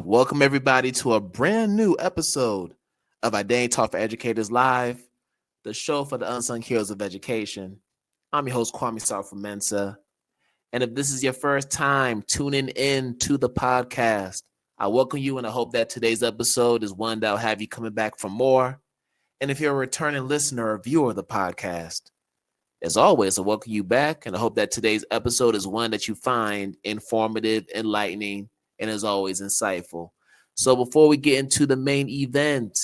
Welcome everybody to a brand new episode of IDTALK for Educators Live, the show for the unsung heroes of education. I'm your host, Kwame Sarfo-Mensah. And if this is your first time tuning in to the podcast, I welcome you and I hope that today's episode is one that will have you coming back for more. And if you're a returning listener or viewer of the podcast, as always, I welcome you back and I hope that today's episode is one that you find informative, enlightening, and as always, insightful. So before we get into the main event,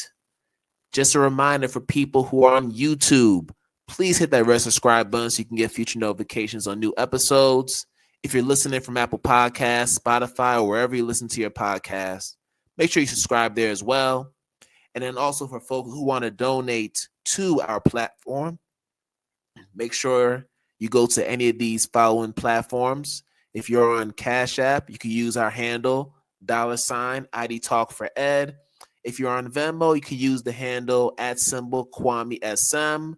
just a reminder for people who are on YouTube, please hit that red subscribe button so you can get future notifications on new episodes. If you're listening from Apple Podcasts, Spotify, or wherever you listen to your podcast, make sure you subscribe there as well. And then also for folks who want to donate to our platform, make sure you go to any of these following platforms. If you're on Cash App, you can use our handle, $IDTALK4ED. If you're on Venmo, you can use the handle @Kwame SM.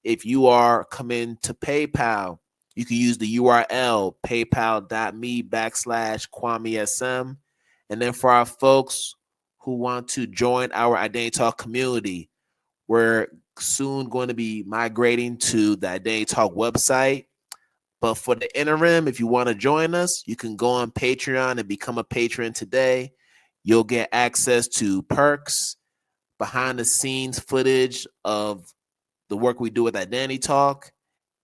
If you are coming to PayPal, you can use the URL paypal.me/Kwame SM. And then for our folks who want to join our Identity Talk community, we're soon going to be migrating to the Identity Talk website. But for the interim, if you want to join us, you can go on Patreon and become a patron today. You'll get access to perks, behind the scenes footage of the work we do with Identity Talk,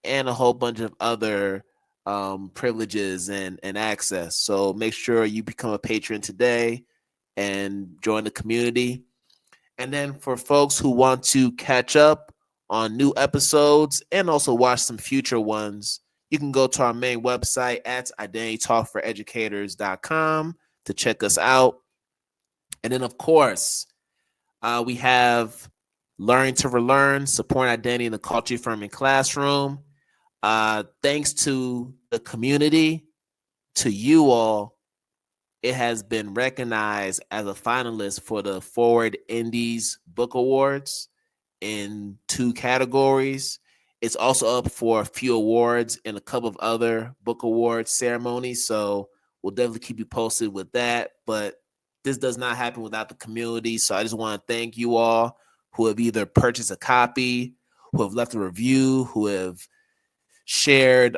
and a whole bunch of other privileges and access. So make sure you become a patron today and join the community. And then for folks who want to catch up on new episodes and also watch some future ones, you can go to our main website at IDTALK4EDucators.com to check us out. And then, of course, we have Learn to Relearn, supporting identity in the culture affirming classroom. Thanks to the community, to you all, it has been recognized as a finalist for the Forward Indies Book Awards in 2 categories. It's also up for a few awards and a couple of other book awards ceremonies. So we'll definitely keep you posted with that. But this does not happen without the community. So I just want to thank you all who have either purchased a copy, who have left a review, who have shared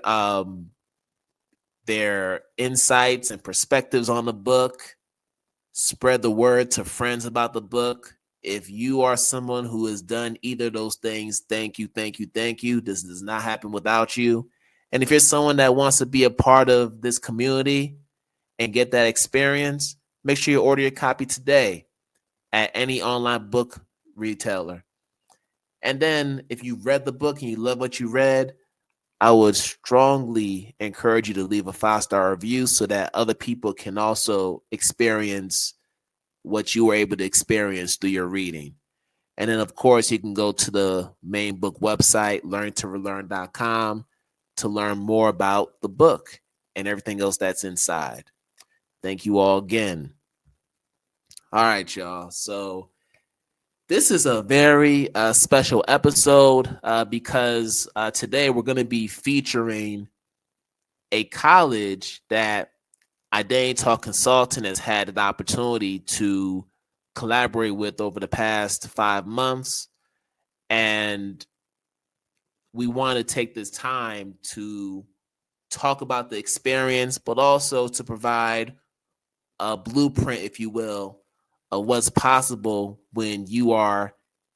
their insights and perspectives on the book, spread the word to friends about the book. If you are someone who has done either of those things, thank you, thank you, thank you. This does not happen without you. And if you're someone that wants to be a part of this community and get that experience, make sure you order your copy today at any online book retailer. And then if you read the book and you love what you read, I would strongly encourage you to leave a 5-star review so that other people can also experience what you were able to experience through your reading. And then, of course, you can go to the main book website, learntorelearn.com, to learn more about the book and everything else that's inside. Thank you all again. All right, y'all. So this is a very special episode because today we're going to be featuring a college that Identity Talk Consultant has had an opportunity to collaborate with over the past 5 months. And we want to take this time to talk about the experience, but also to provide a blueprint, if you will, of what's possible when you are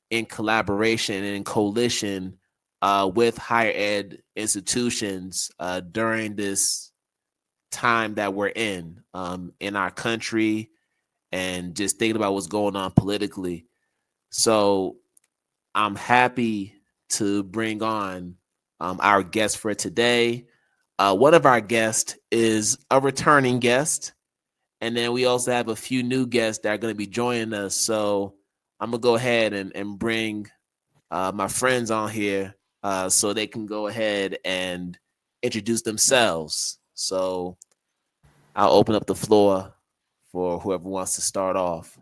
in collaboration and in coalition with higher ed institutions during this time that we're in our country, and just thinking about what's going on politically. So I'm happy to bring on our guest for today. One of our guests is a returning guest. And then we also have a few new guests that are going to be joining us. So I'm going to go ahead and bring my friends on here so they can go ahead and introduce themselves. So I'll open up the floor for whoever wants to start off.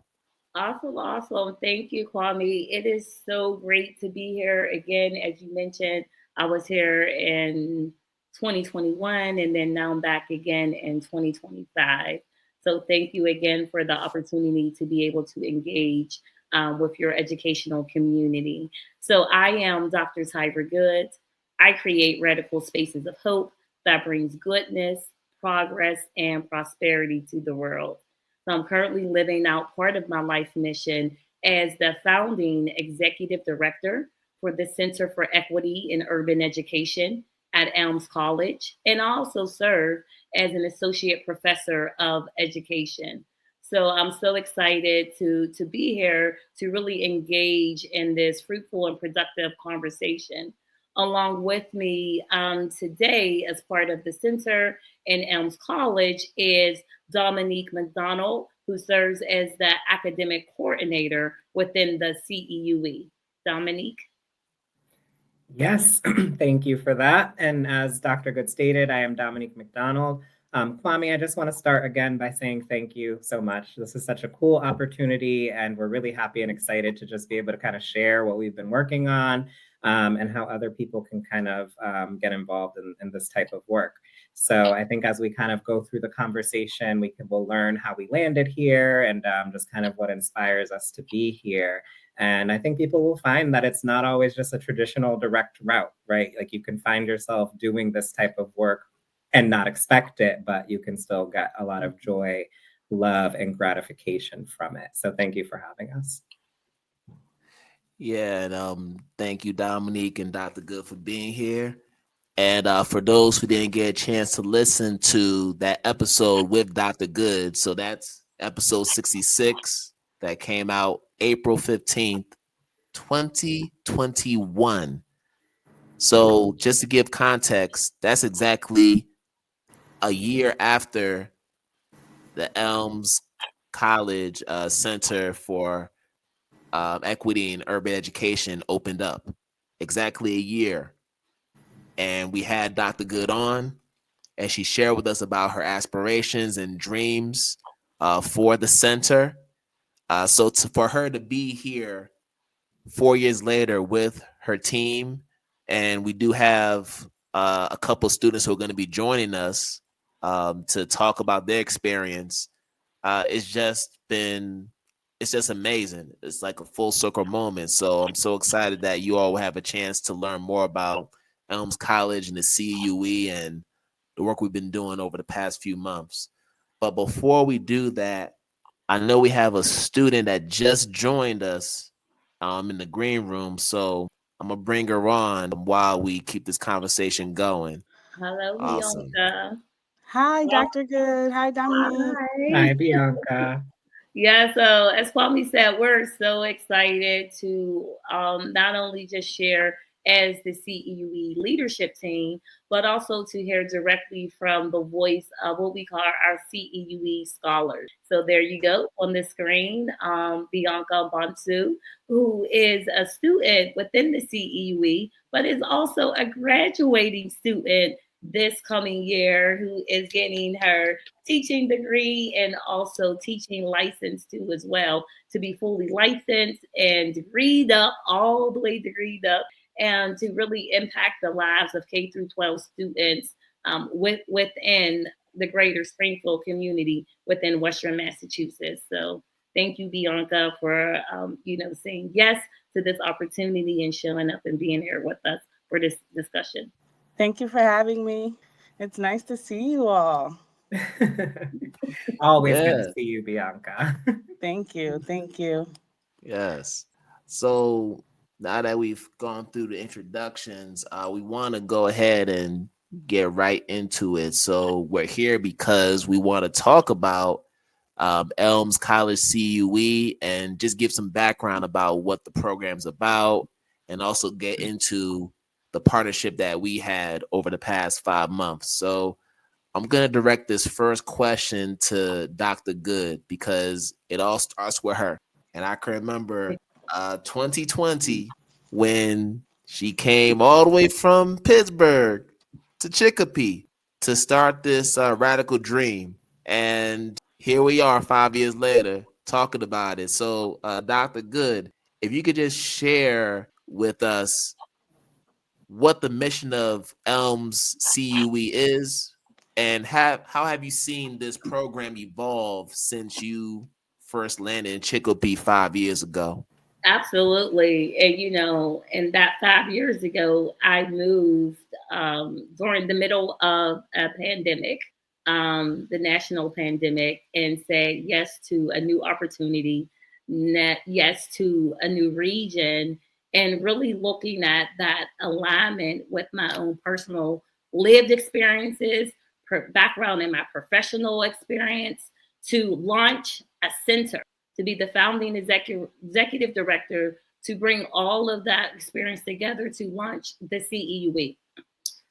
Awesome. Thank you, Kwame. It is so great to be here again. As you mentioned, I was here in 2021, and then now I'm back again in 2025. So thank you again for the opportunity to be able to engage with your educational community. So I am Dr. Tyra Good. I create radical spaces of hope that brings goodness, progress, and prosperity to the world. So I'm currently living out part of my life mission as the founding executive director for the Center for Equity in Urban Education at Elms College, and I also serve as an associate professor of education. So I'm so excited to be here to really engage in this fruitful and productive conversation. Along with me today, as part of the center in Elms College, is Dominique McDonald, who serves as the academic coordinator within the CEUE. Dominique? Yes, thank you for that. And as Dr. Good stated, I am Dominique McDonald. Kwame, I just want to start again by saying thank you so much. This is such a cool opportunity, and we're really happy and excited to just be able to kind of share what we've been working on and how other people can kind of get involved in this type of work. So I think as we kind of go through the conversation, we'll learn how we landed here and just kind of what inspires us to be here. And I think people will find that it's not always just a traditional direct route, right? Like you can find yourself doing this type of work and not expect it, but you can still get a lot of joy, love, and gratification from it. So thank you for having us. Yeah, and thank you, Dominique and Dr. Good, for being here. And for those who didn't get a chance to listen to that episode with Dr. Good, so that's episode 66 that came out April 15th, 2021. So just to give context, that's exactly a year after the Elms College Center for Equity in Urban Education opened up. Exactly a year. And we had Dr. Good on, and she shared with us about her aspirations and dreams for the center. For her to be here 4 years later with her team, and we do have a couple students who are going to be joining us to talk about their experience. It's just amazing. It's like a full circle moment. So I'm so excited that you all will have a chance to learn more about Elms College and the CEUE and the work we've been doing over the past few months. But before we do that, I know we have a student that just joined us in the green room. So I'm gonna bring her on while we keep this conversation going. Hello, Awesome. Bianca. Hi, Dr. Good. Hi, Dominique. Hi. Hi, Bianca. Yeah, so as Kwame said, we're so excited to not only just share as the CEUE leadership team, but also to hear directly from the voice of what we call our CEUE scholars. So there you go on the screen, Bianca Bonsu, who is a student within the CEUE, but is also a graduating student this coming year who is getting her teaching degree and also teaching license too as well, to be fully licensed and degreed up, all the way degreed up, and to really impact the lives of K through 12 students within the greater Springfield community within Western Massachusetts. So thank you, Bianca, for saying yes to this opportunity and showing up and being here with us for this discussion. Thank you for having me. It's nice to see you all. Always good to Yeah. see you, Bianca. Thank you. Thank you. Yes. So now that we've gone through the introductions, we want to go ahead and get right into it. So we're here because we want to talk about Elms College CEUE and just give some background about what the program's about, and also get into the partnership that we had over the past 5 months. So I'm going to direct this first question to Dr. Good because it all starts with her. And I can remember 2020 when she came all the way from Pittsburgh to Chicopee to start this radical dream. And here we are 5 years later talking about it. So, Dr. Good, if you could just share with us what the mission of Elms CUE is And how have you seen this program evolve since you first landed in Chicopee 5 years ago? Absolutely. And, and that 5 years ago, I moved during the middle of a pandemic, the national pandemic, and said yes to a new opportunity, yes to a new region, and really looking at that alignment with my own personal lived experiences, background in my professional experience, to launch a center, to be the founding executive director, to bring all of that experience together to launch the CEUE.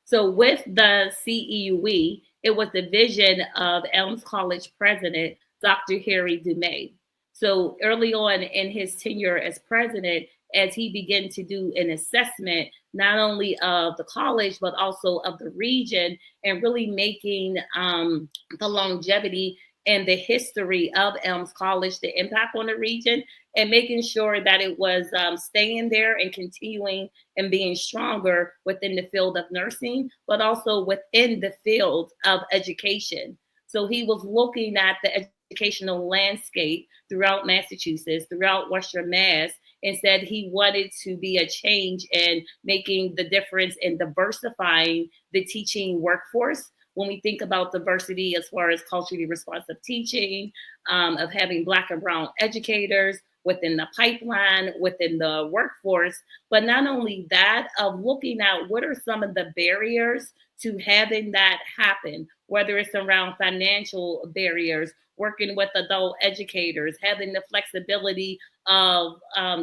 So with the CEUE, it was the vision of Elms College president, Dr. Harry Dumais. So early on in his tenure as president, as he began to do an assessment, not only of the college, but also of the region, and really making the longevity and the history of Elms College, the impact on the region, and making sure that it was staying there and continuing and being stronger within the field of nursing, but also within the field of education. So he was looking at the educational landscape throughout Massachusetts, throughout Western Mass, and said he wanted to be a change in making the difference in diversifying the teaching workforce. When we think about diversity as far as culturally responsive teaching, of having Black and Brown educators within the pipeline, within the workforce, but not only that, of looking at what are some of the barriers to having that happen, whether it's around financial barriers, working with adult educators, having the flexibility of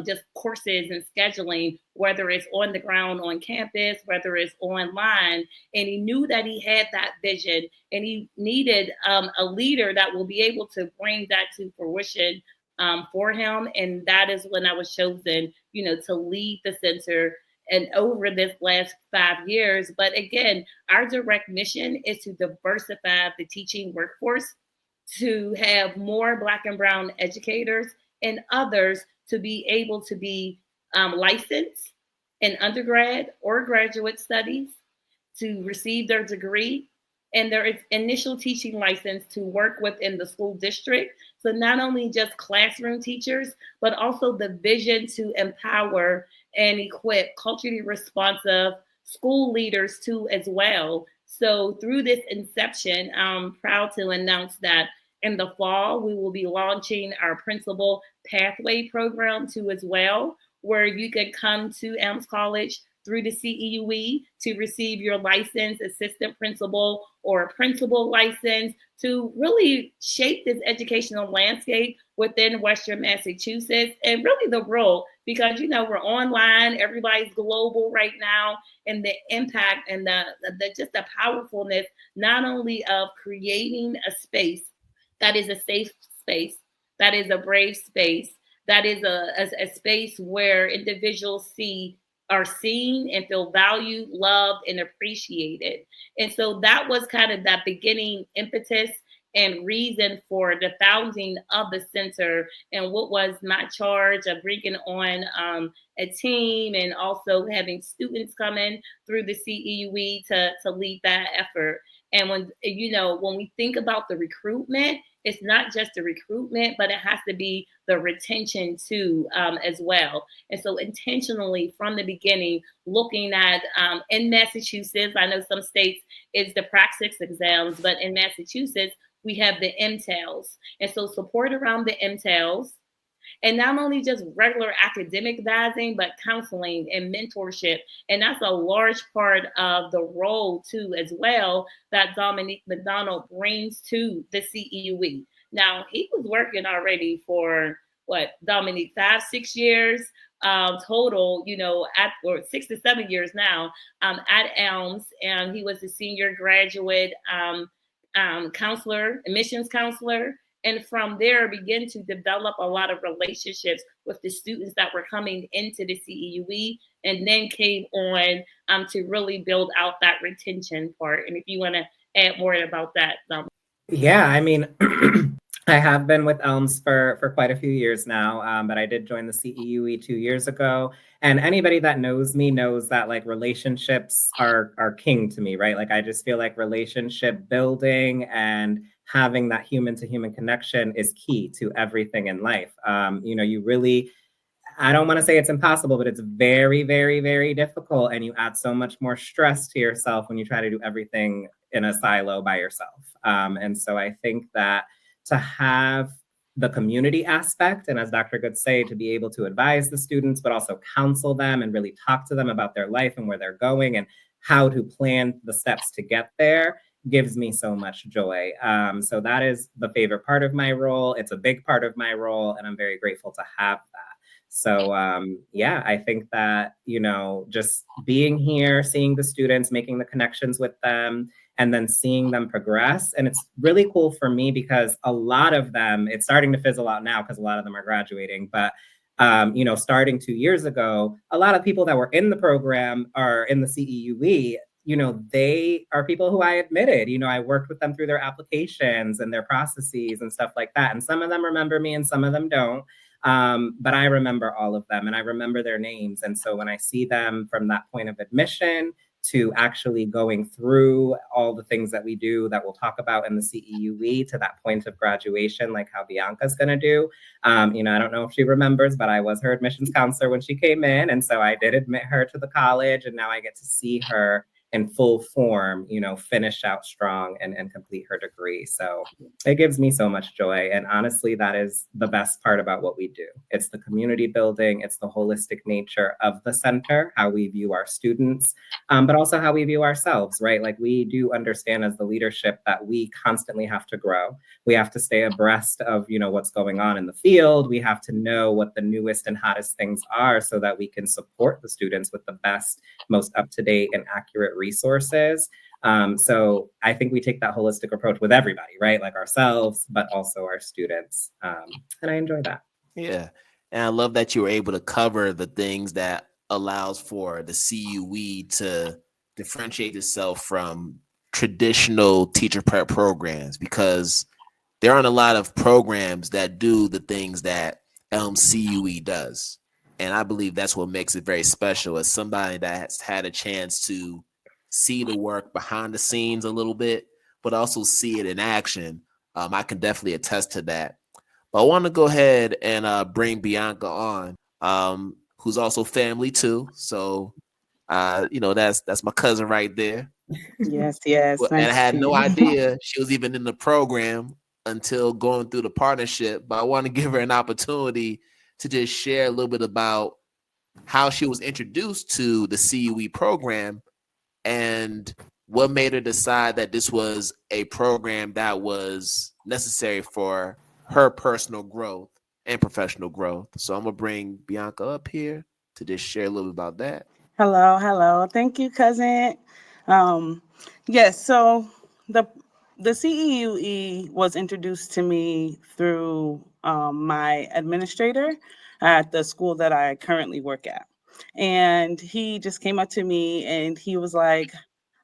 just courses and scheduling, whether it's on the ground on campus, whether it's online. And he knew that he had that vision, and he needed a leader that will be able to bring that to fruition for him. And that is when I was chosen, to lead the center and over this last 5 years. But again, our direct mission is to diversify the teaching workforce, to have more Black and Brown educators and others to be able to be licensed in undergrad or graduate studies, to receive their degree and their initial teaching license to work within the school district. So not only just classroom teachers, but also the vision to empower and equip culturally responsive school leaders too as well. So through this inception, I'm proud to announce that in the fall, we will be launching our Principal Pathway program too as well, where you can come to Elms College through the CEUE to receive your licensed assistant principal or principal license to really shape this educational landscape within Western Massachusetts and really the world, because we're online, everybody's global right now, and the impact and the just the powerfulness not only of creating a space that is a safe space, that is a brave space, that is a space where individuals are seen and feel valued, loved, and appreciated. And so that was kind of that beginning impetus and reason for the founding of the center, and what was my charge of bringing on a team and also having students come in through the CEUE to lead that effort. And when we think about the recruitment, it's not just the recruitment, but it has to be the retention too, as well. And so intentionally from the beginning, looking at in Massachusetts, I know some states it's the Praxis exams, but in Massachusetts, we have the MTELs. And so support around the MTELs, and not only just regular academic advising, but counseling and mentorship. And that's a large part of the role too, as well, that Dominique McDonald brings to the CEUE. Now, he was working already for Dominique, 5-6 years total, or 6 to 7 years now at Elms. And he was a senior graduate counselor, admissions counselor. And from there, begin to develop a lot of relationships with the students that were coming into the CEUE, and then came on to really build out that retention part. And if you want to add more about that, Yeah, I mean, I have been with Elms for quite a few years now, but I did join the CEUE 2 years ago. And anybody that knows me knows that like relationships are king to me, right? Like I just feel like relationship building and having that human to human connection is key to everything in life. You really, I don't want to say it's impossible, but it's very, very, very difficult. And you add so much more stress to yourself when you try to do everything in a silo by yourself. And so I think that to have the community aspect, and as Dr. Good say, to be able to advise the students, but also counsel them and really talk to them about their life and where they're going and how to plan the steps to get there gives me so much joy. So that is the favorite part of my role. It's a big part of my role, and I'm very grateful to have that. So yeah, I think that, just being here, seeing the students, making the connections with them, and then seeing them progress. And it's really cool for me because a lot of them, it's starting to fizzle out now because a lot of them are graduating, but starting 2 years ago, a lot of people that were in the program are in the CEUE, they are people who I admitted, I worked with them through their applications and their processes and stuff like that. And some of them remember me and some of them don't. But I remember all of them and I remember their names. And so when I see them from that point of admission to actually going through all the things that we do that we'll talk about in the CEUE to that point of graduation, like how Bianca's going to do. I don't know if she remembers, but I was her admissions counselor when she came in. And so I did admit her to the college, and now I get to see her in full form, finish out strong and complete her degree. So it gives me so much joy. And honestly, that is the best part about what we do. It's the community building, it's the holistic nature of the center, how we view our students, but also how we view ourselves, right? Like we do understand as the leadership that we constantly have to grow. We have to stay abreast of, what's going on in the field. We have to know what the newest and hottest things are so that we can support the students with the best, most up-to-date and accurate resources. So I think we take that holistic approach with everybody, right? Like ourselves, but also our students. And I enjoy that. Yeah. And I love that you were able to cover the things that allows for the CUE to differentiate itself from traditional teacher prep programs, because there aren't a lot of programs that do the things that Elms CUE does. And I believe that's what makes it very special. As somebody that's had a chance to see the work behind the scenes a little bit, but also see it in action, I can definitely attest to that. But I want to go ahead and bring Bianca on, who's also family too. So, that's my cousin right there. Yes, yes. And I Nice to had see no you. idea she was even in the program until going through the partnership. But I want to give her an opportunity to just share a little bit about how she was introduced to the CUE program and what made her decide that this was a program that was necessary for her personal growth and professional growth. So I'm going to bring Bianca up here to just share a little bit about that. Hello, hello. Thank you, cousin. Um, yes, so the CEUE was introduced to me through my administrator at the school that I currently work at. And he just came up to me and he was like,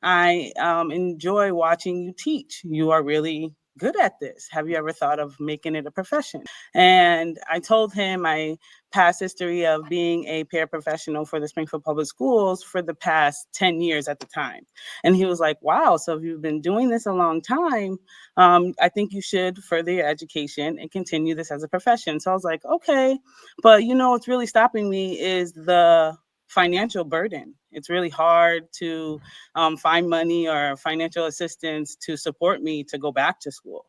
I enjoy watching you teach. You are really good at this. Have you ever thought of making it a profession? And I told him my past history of being a paraprofessional for the Springfield Public Schools for the past 10 years at the time. And he was like, wow, so if you've been doing this a long time, I think you should further your education and continue this as a profession. So I was like, okay, but what's really stopping me is the financial burden. It's really hard to find money or financial assistance to support me to go back to school.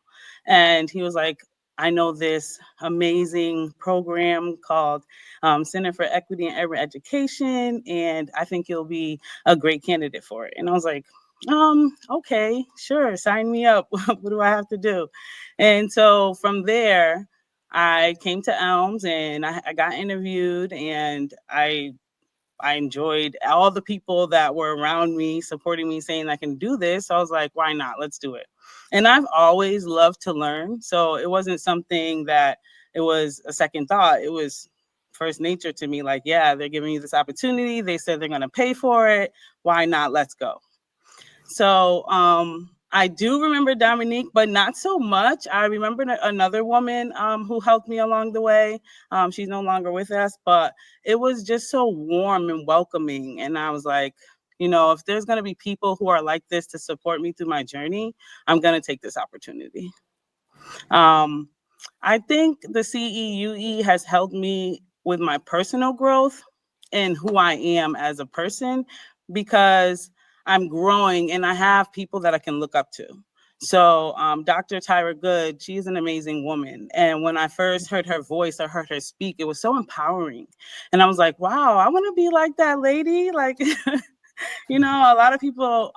And he was like, I know this amazing program called Center for Equity in Urban Education, and I think you'll be a great candidate for it. And I was like, okay, sure, sign me up. What do I have to do? And so from there, I came to Elms and I got interviewed, and I enjoyed all the people that were around me, supporting me, saying I can do this. So I was like, why not? Let's do it. And I've always loved to learn. So it wasn't something that it was a second thought. It was first nature to me. Like, yeah, they're giving you this opportunity. They said they're going to pay for it. Why not? Let's go. So I do remember Dominique, but not so much. I remember another woman who helped me along the way. She's no longer with us, but it was just so warm and welcoming. And I was like, you know, if there's going to be people who are like this to support me through my journey, I'm going to take this opportunity. I think the CEUE has helped me with my personal growth and who I am as a person, because I'm growing and I have people that I can look up to. So Dr. Tyra Good, she's an amazing woman. And when I first heard her voice or heard her speak, it was so empowering. And I was like, wow, I want to be like that lady. Like, you know, a lot of people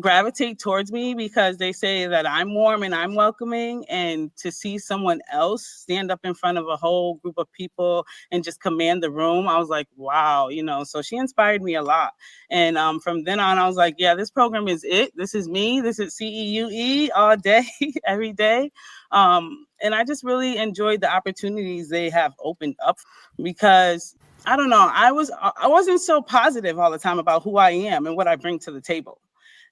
gravitate towards me because they say that I'm warm and I'm welcoming. And to see someone else stand up in front of a whole group of people and just command the room, I was like, wow, you know, so she inspired me a lot. And from then on, I was like, yeah, this program is it. This is me. This is CEUE all day, every day. And I just really enjoyed the opportunities they have opened up, because I don't know, I wasn't so positive all the time about who I am and what I bring to the table.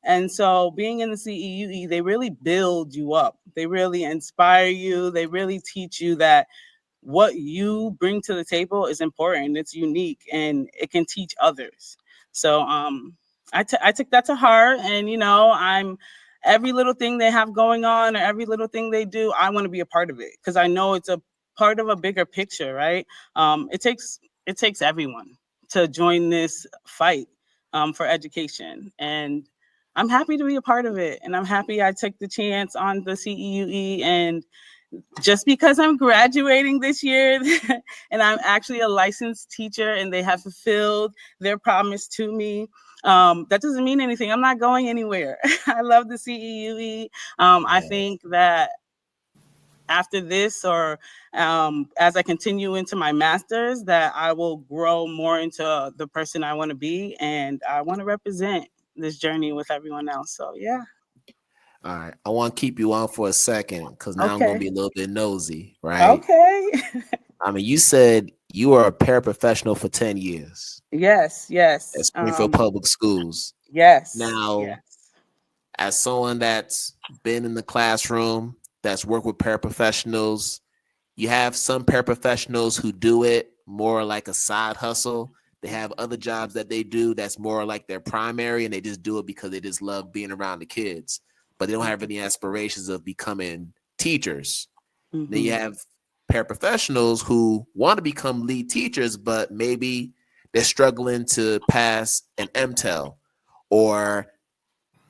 And so being in the CEUE, they really build you up. They really inspire you. They really teach you that what you bring to the table is important. It's unique and it can teach others. So I took that to heart, and you know, every little thing they have going on or every little thing they do, I want to be a part of it, because I know it's a part of a bigger picture, right? It takes everyone to join this fight for education, and I'm happy to be a part of it. And I'm happy I took the chance on the CEUE. And just because I'm graduating this year and I'm actually a licensed teacher and they have fulfilled their promise to me, that doesn't mean anything. I'm not going anywhere. I love the CEUE. I think that after this, or as I continue into my master's, that I will grow more into the person I want to be, and I want to represent this journey with everyone else. So yeah. All right, I want to keep you on for a second because now I'm going to be a little bit nosy, right? Okay. I mean, you said you were a paraprofessional for 10 years. Yes. At Springfield Public Schools. Yes. Now, as someone that's been in the classroom, that's worked with paraprofessionals, you have some paraprofessionals who do it more like a side hustle. They have other jobs that they do that's more like their primary, and they just do it because they just love being around the kids, but they don't have any aspirations of becoming teachers. Mm-hmm. Then you have paraprofessionals who want to become lead teachers, but maybe they're struggling to pass an MTEL, or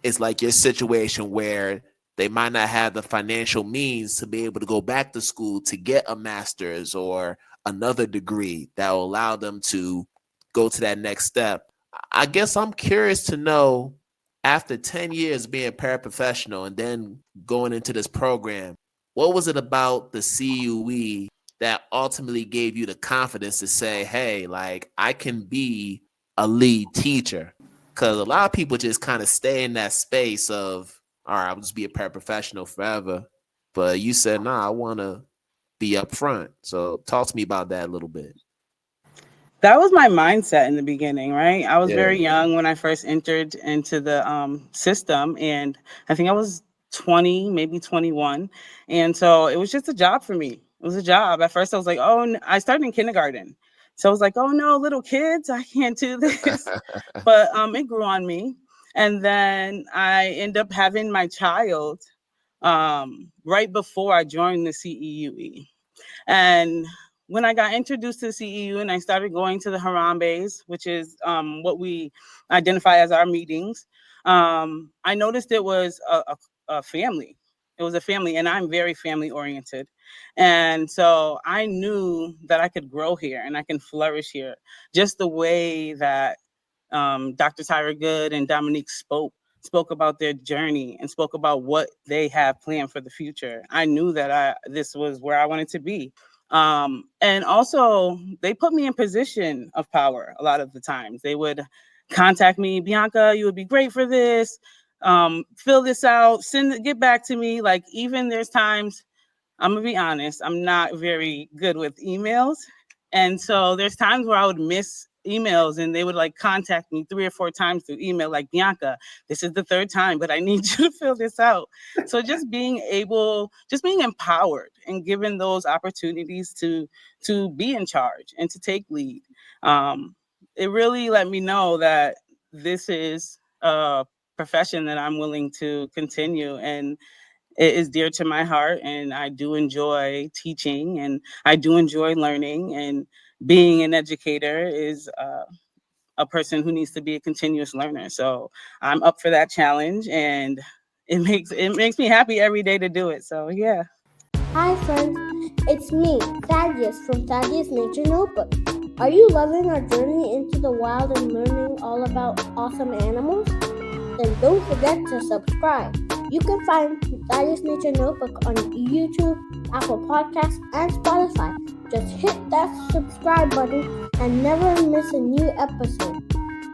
it's like your situation where they might not have the financial means to be able to go back to school to get a master's or another degree that will allow them to go to that next step. I guess I'm curious to know, after 10 years being a paraprofessional and then going into this program, what was it about the CEUE that ultimately gave you the confidence to say, hey, like, I can be a lead teacher? Because a lot of people just kind of stay in that space of, all right, I'll just be a paraprofessional forever. But you said, nah, I want to be up front. So talk to me about that a little bit. That was my mindset in the beginning, right? I was very young when I first entered into the system, and I think I was 20, maybe 21. And so it was just a job for me. It was a job. At first I was like, oh, I started in kindergarten. So I was like, oh no, little kids, I can't do this. But it grew on me. And then I ended up having my child right before I joined the CEUE. And when I got introduced to the CEU and I started going to the Harambe's, which is what we identify as our meetings, I noticed it was a family. It was a family, and I'm very family oriented. And so I knew that I could grow here and I can flourish here, just the way that Dr. Tyra Good and Dominique spoke about their journey and spoke about what they have planned for the future. I knew that this was where I wanted to be. And also they put me in position of power. A lot of the times they would contact me, Bianca, you would be great for this. Fill this out, get back to me. Like, even there's times, I'm gonna be honest, I'm not very good with emails. And so there's times where I would miss emails, and they would like contact me 3 or 4 times through email, like, Bianca, this is the 3rd time, but I need you to fill this out. So just being empowered and given those opportunities to be in charge and to take lead. It really let me know that this is a profession that I'm willing to continue, and it is dear to my heart, and I do enjoy teaching, and I do enjoy learning, and being an educator is a person who needs to be a continuous learner. So I'm up for that challenge, and it makes me happy every day to do it. So yeah. Hi friends, it's me, Thaddeus from Thaddeus Nature Notebook. Are you loving our journey into the wild and learning all about awesome animals? Then don't forget to subscribe. You can find Thaddeus Nature Notebook on YouTube, Apple Podcasts, and Spotify. Just hit that subscribe button and never miss a new episode.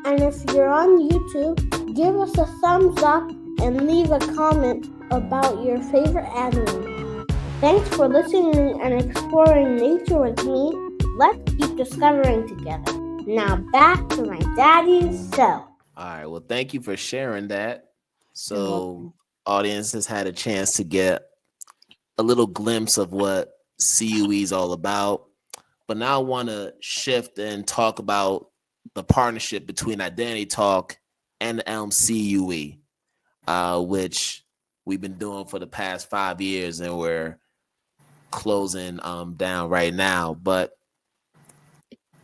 And if you're on YouTube, give us a thumbs up and leave a comment about your favorite animal. Thanks for listening and exploring nature with me. Let's keep discovering together. Now back to my daddy's cell. All right. Well, thank you for sharing that. So audience has had a chance to get a little glimpse of what CUE is all about. But now I want to shift and talk about the partnership between Identity Talk and Elms CEUE, which we've been doing for the past 5 years, and we're closing down right now. But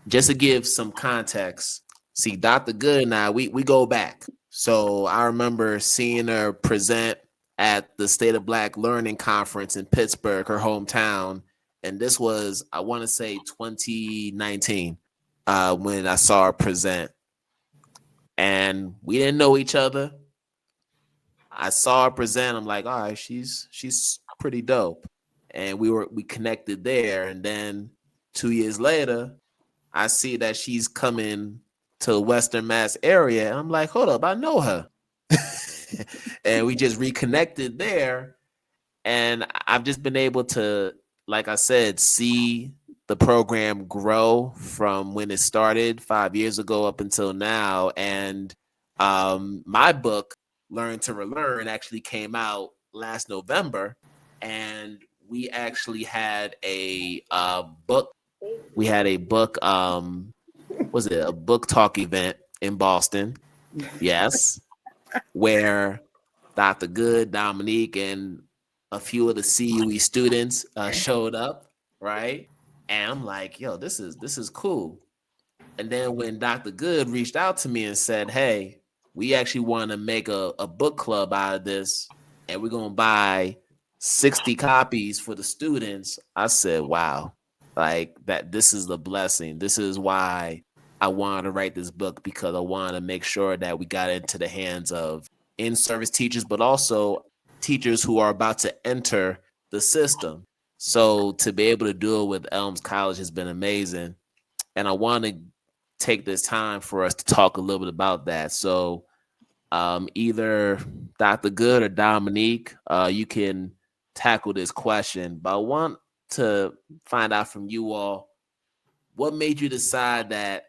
just to give some context, see, Dr. Good and I, we go back. So I remember seeing her present at the State of Black Learning Conference in Pittsburgh, her hometown. And this was, I want to say 2019, when I saw her present. And we didn't know each other. I saw her present. I'm like, all right, she's pretty dope. And we connected there. And then 2 years later, I see that she's coming to Western Mass area. And I'm like, hold up, I know her. And we just reconnected there. And I've just been able to, like I said, see the program grow from when it started 5 years ago up until now. And my book, Learn to Relearn, actually came out last November. And we actually had a book. We had a book, was it a book talk event in Boston? Yes. Where Dr. Good, Dominique, and a few of the CUE students showed up, right? And I'm like, yo, this is cool. And then when Dr. Good reached out to me and said, hey, we actually want to make a book club out of this, and we're going to buy 60 copies for the students, I said, wow, like that, this is the blessing. This is why I wanted to write this book, because I wanted to make sure that we got into the hands of in-service teachers, but also teachers who are about to enter the system. So to be able to do it with Elms College has been amazing. And I want to take this time for us to talk a little bit about that. So either Dr. Good or Dominique, you can tackle this question, but I want to find out from you all, what made you decide that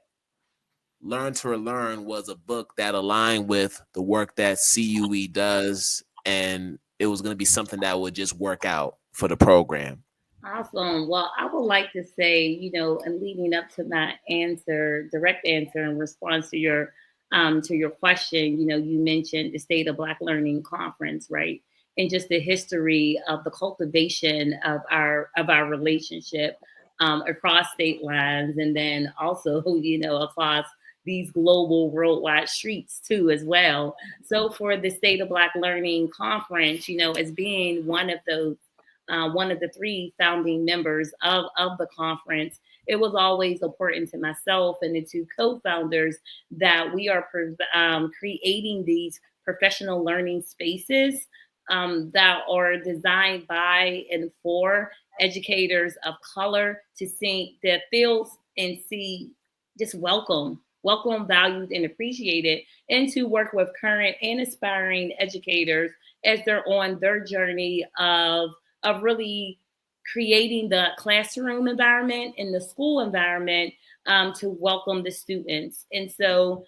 Learn to Relearn was a book that aligned with the work that CUE does, and it was going to be something that would just work out for the program? Awesome. Well, I would like to say, and leading up to my direct answer in response to your question, you mentioned the State of Black Learning Conference, right? And just the history of the cultivation of our relationship across state lines, and then also, across these global worldwide streets too, as well. So for the State of Black Learning Conference, as being one of the 3 founding members of the conference, it was always important to myself and the 2 co-founders that we are creating these professional learning spaces that are designed by and for educators of color to see that feels and see just welcome, valued, and appreciated, and to work with current and aspiring educators as they're on their journey of really creating the classroom environment and the school environment to welcome the students. And so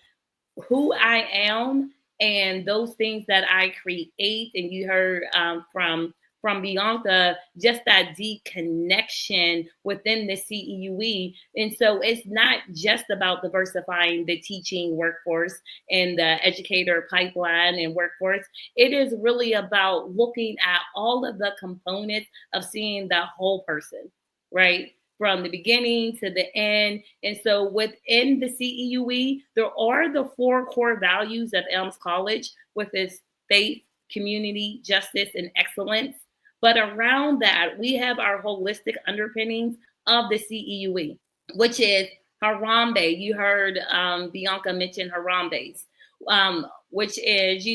who I am and those things that I create, and you heard from Bianca, just that deep connection within the CEUE. And so it's not just about diversifying the teaching workforce and the educator pipeline and workforce. It is really about looking at all of the components of seeing the whole person, right? From the beginning to the end. And so within the CEUE, there are the 4 core values of Elms College, with its faith, community, justice, and excellence. But around that, we have our holistic underpinnings of the CEUE, which is Harambe. You heard Bianca mention Harambes, which is,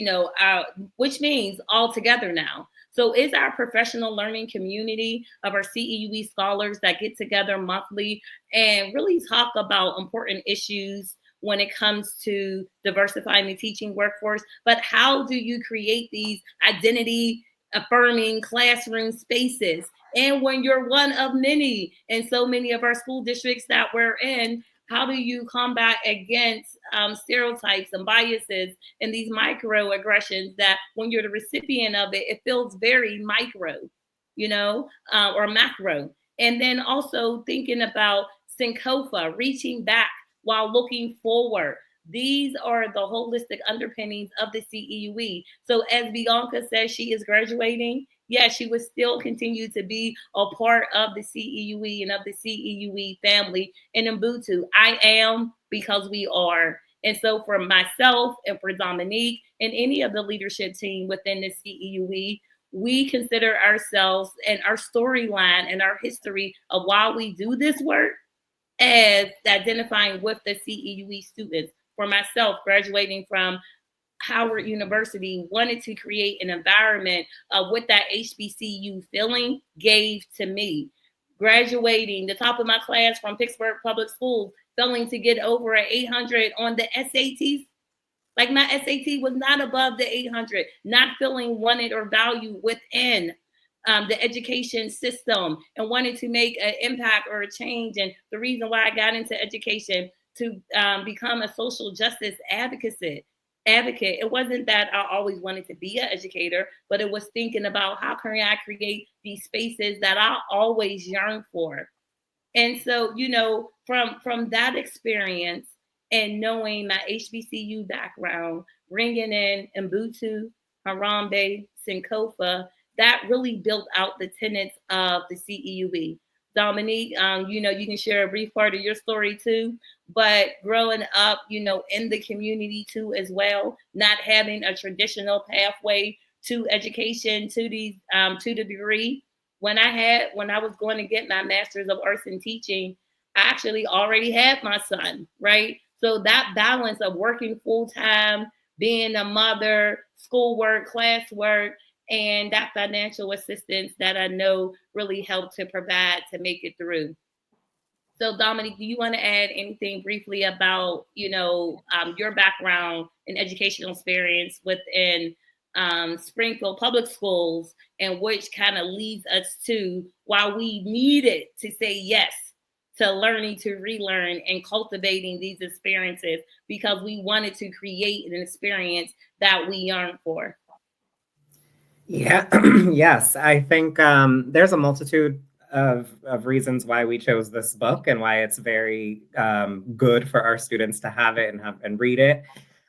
which means all together now. So it's our professional learning community of our CEUE scholars that get together monthly and really talk about important issues when it comes to diversifying the teaching workforce. But how do you create these identity affirming classroom spaces? And when you're one of many in so many of our school districts that we're in, how do you combat against stereotypes and biases and these microaggressions that when you're the recipient of it, it feels very micro, or macro. And then also thinking about Sankofa, reaching back while looking forward. These are the holistic underpinnings of the CEUE. So as Bianca says, she is graduating. Yeah, she would still continue to be a part of the CEUE and of the CEUE family. And Ubuntu, I am because we are. And so for myself and for Dominique and any of the leadership team within the CEUE, we consider ourselves and our storyline and our history of why we do this work as identifying with the CEUE students. For myself, graduating from Howard University, wanted to create an environment of what that HBCU feeling gave to me. Graduating the top of my class from Pittsburgh Public Schools, failing to get over an 800 on the SATs. Like my SAT was not above the 800, not feeling wanted or valued within the education system and wanted to make an impact or a change. And the reason why I got into education to become a social justice advocate. It wasn't that I always wanted to be an educator, but it was thinking about how can I create these spaces that I always yearn for. And so, from that experience and knowing my HBCU background, bringing in Ubuntu, Harambe, Sankofa, that really built out the tenets of the CEUE. Dominique, you can share a brief part of your story too, but growing up, in the community too as well, not having a traditional pathway to education, to the degree. When I was going to get my master's of arts in teaching, I actually already had my son, right? So that balance of working full time, being a mother, schoolwork, classwork, and that financial assistance that I know really helped to provide to make it through. So Dominique, do you want to add anything briefly about, your background and educational experience within Springfield Public Schools, and which kind of leads us to why we needed to say yes to learning to relearn and cultivating these experiences, because we wanted to create an experience that we yearn for? Yeah, yes, I think there's a multitude of reasons why we chose this book and why it's very good for our students to have it and read it.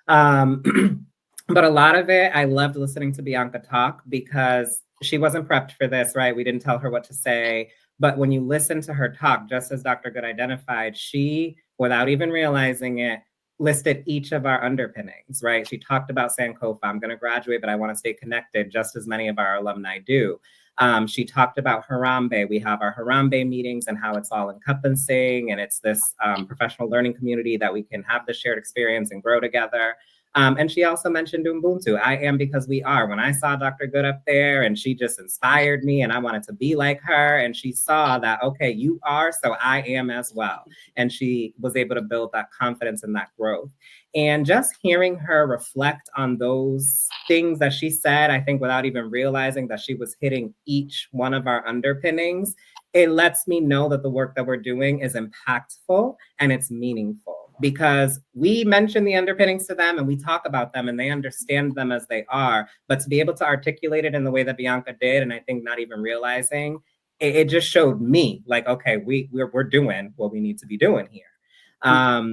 But a lot of it, I loved listening to Bianca talk because she wasn't prepped for this, right? We didn't tell her what to say. But when you listen to her talk, just as Dr. Good identified, she, without even realizing it, listed each of our underpinnings, right? She talked about Sankofa. I'm going to graduate, but I want to stay connected, just as many of our alumni do. She talked about Harambe. We have our Harambe meetings and how it's all encompassing, and it's this professional learning community that we can have the shared experience and grow together. And she also mentioned Ubuntu. I am because we are. When I saw Dr. Good up there and she just inspired me and I wanted to be like her, and she saw that, okay, you are, so I am as well. And she was able to build that confidence and that growth. And just hearing her reflect on those things that she said, I think without even realizing that she was hitting each one of our underpinnings, it lets me know that the work that we're doing is impactful and it's meaningful, because we mention the underpinnings to them and we talk about them and they understand them as they are. But to be able to articulate it in the way that Bianca did, and I think not even realizing, it just showed me like, okay, we're doing what we need to be doing here.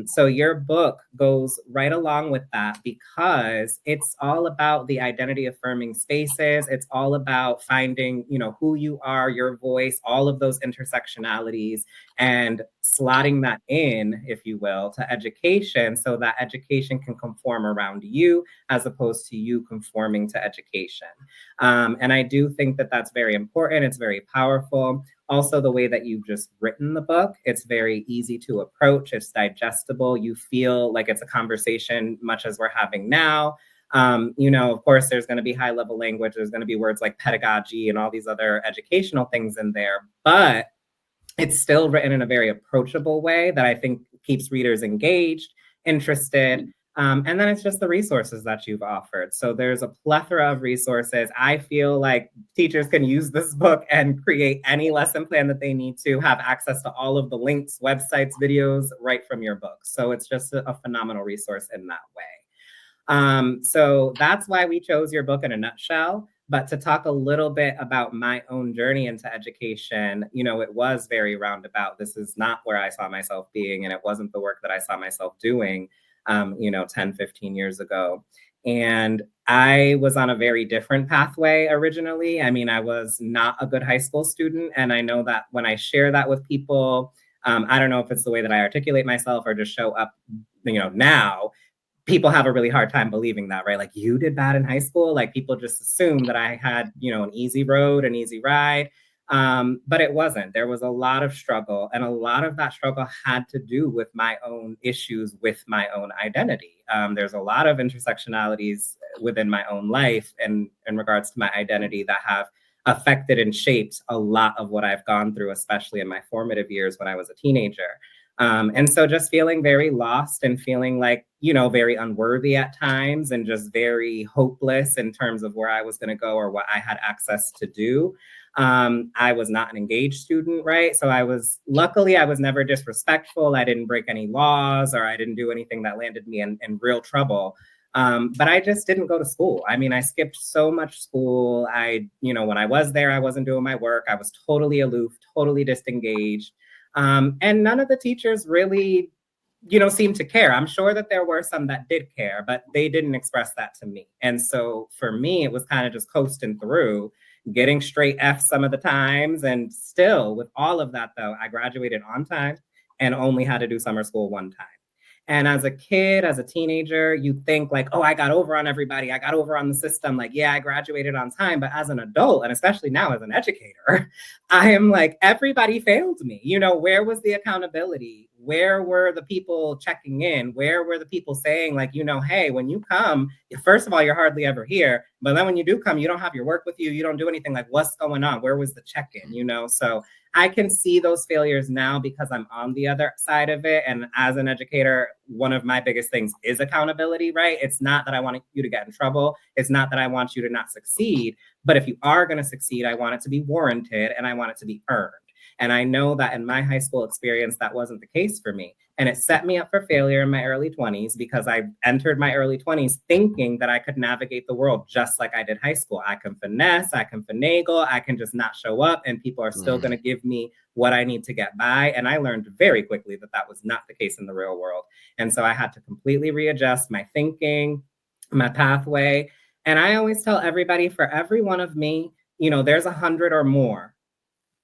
So your book goes right along with that, because it's all about the identity affirming spaces. It's all about finding, who you are, your voice, all of those intersectionalities, and slotting that in, if you will, to education, so that education can conform around you as opposed to you conforming to education. And I do think that that's very important. It's very powerful. Also, the way that you've just written the book, it's very easy to approach. It's digestible. You feel like it's a conversation much as we're having now. Of course, there's going to be high level language. There's going to be words like pedagogy and all these other educational things in there, but it's still written in a very approachable way that I think keeps readers engaged, interested. And then it's just the resources that you've offered. So there's a plethora of resources. I feel like teachers can use this book and create any lesson plan that they need to, have access to all of the links, websites, videos right from your book. So it's just a phenomenal resource in that way. So that's why we chose your book in a nutshell. But to talk a little bit about my own journey into education, it was very roundabout. This is not where I saw myself being, and it wasn't the work that I saw myself doing 10, 15 years ago. And I was on a very different pathway originally. I mean, I was not a good high school student. And I know that when I share that with people, I don't know if it's the way that I articulate myself or just show up, now, people have a really hard time believing that, right? Like, you did bad in high school. Like, people just assume that I had, an easy road, an easy ride. But it wasn't. There was a lot of struggle, and a lot of that struggle had to do with my own issues with my own identity. There's a lot of intersectionalities within my own life and in regards to my identity that have affected and shaped a lot of what I've gone through, especially in my formative years when I was a teenager. And so just feeling very lost and feeling like, very unworthy at times, and just very hopeless in terms of where I was going to go or what I had access to do. I was not an engaged student, right? So luckily I was never disrespectful. I didn't break any laws, or I didn't do anything that landed me in real trouble. But I just didn't go to school. I mean, I skipped so much school. When I was there, I wasn't doing my work. I was totally aloof, totally disengaged. And none of the teachers really, seemed to care. I'm sure that there were some that did care, but they didn't express that to me. And so for me, it was kind of just coasting through, getting straight F's some of the times. And still, with all of that, though, I graduated on time and only had to do summer school one time. And as a kid, as a teenager, you think like, oh, I got over on everybody. I got over on the system. Like, yeah, I graduated on time. But as an adult, and especially now as an educator, I am like, everybody failed me. Where was the accountability? Where were the people checking in? Where were the people saying like, hey, when you come, first of all, you're hardly ever here. But then when you do come, you don't have your work with you. You don't do anything. Like, what's going on? Where was the check-in? So I can see those failures now because I'm on the other side of it. And as an educator, one of my biggest things is accountability, right? It's not that I want you to get in trouble. It's not that I want you to not succeed. But if you are going to succeed, I want it to be warranted and I want it to be earned. And I know that in my high school experience, that wasn't the case for me. And it set me up for failure in my early 20s because I entered my early 20s thinking that I could navigate the world just like I did high school. I can finesse, I can finagle, I can just not show up and people are still going to give me what I need to get by. And I learned very quickly that that was not the case in the real world. And so I had to completely readjust my thinking, my pathway. And I always tell everybody, for every one of me, there's 100 or more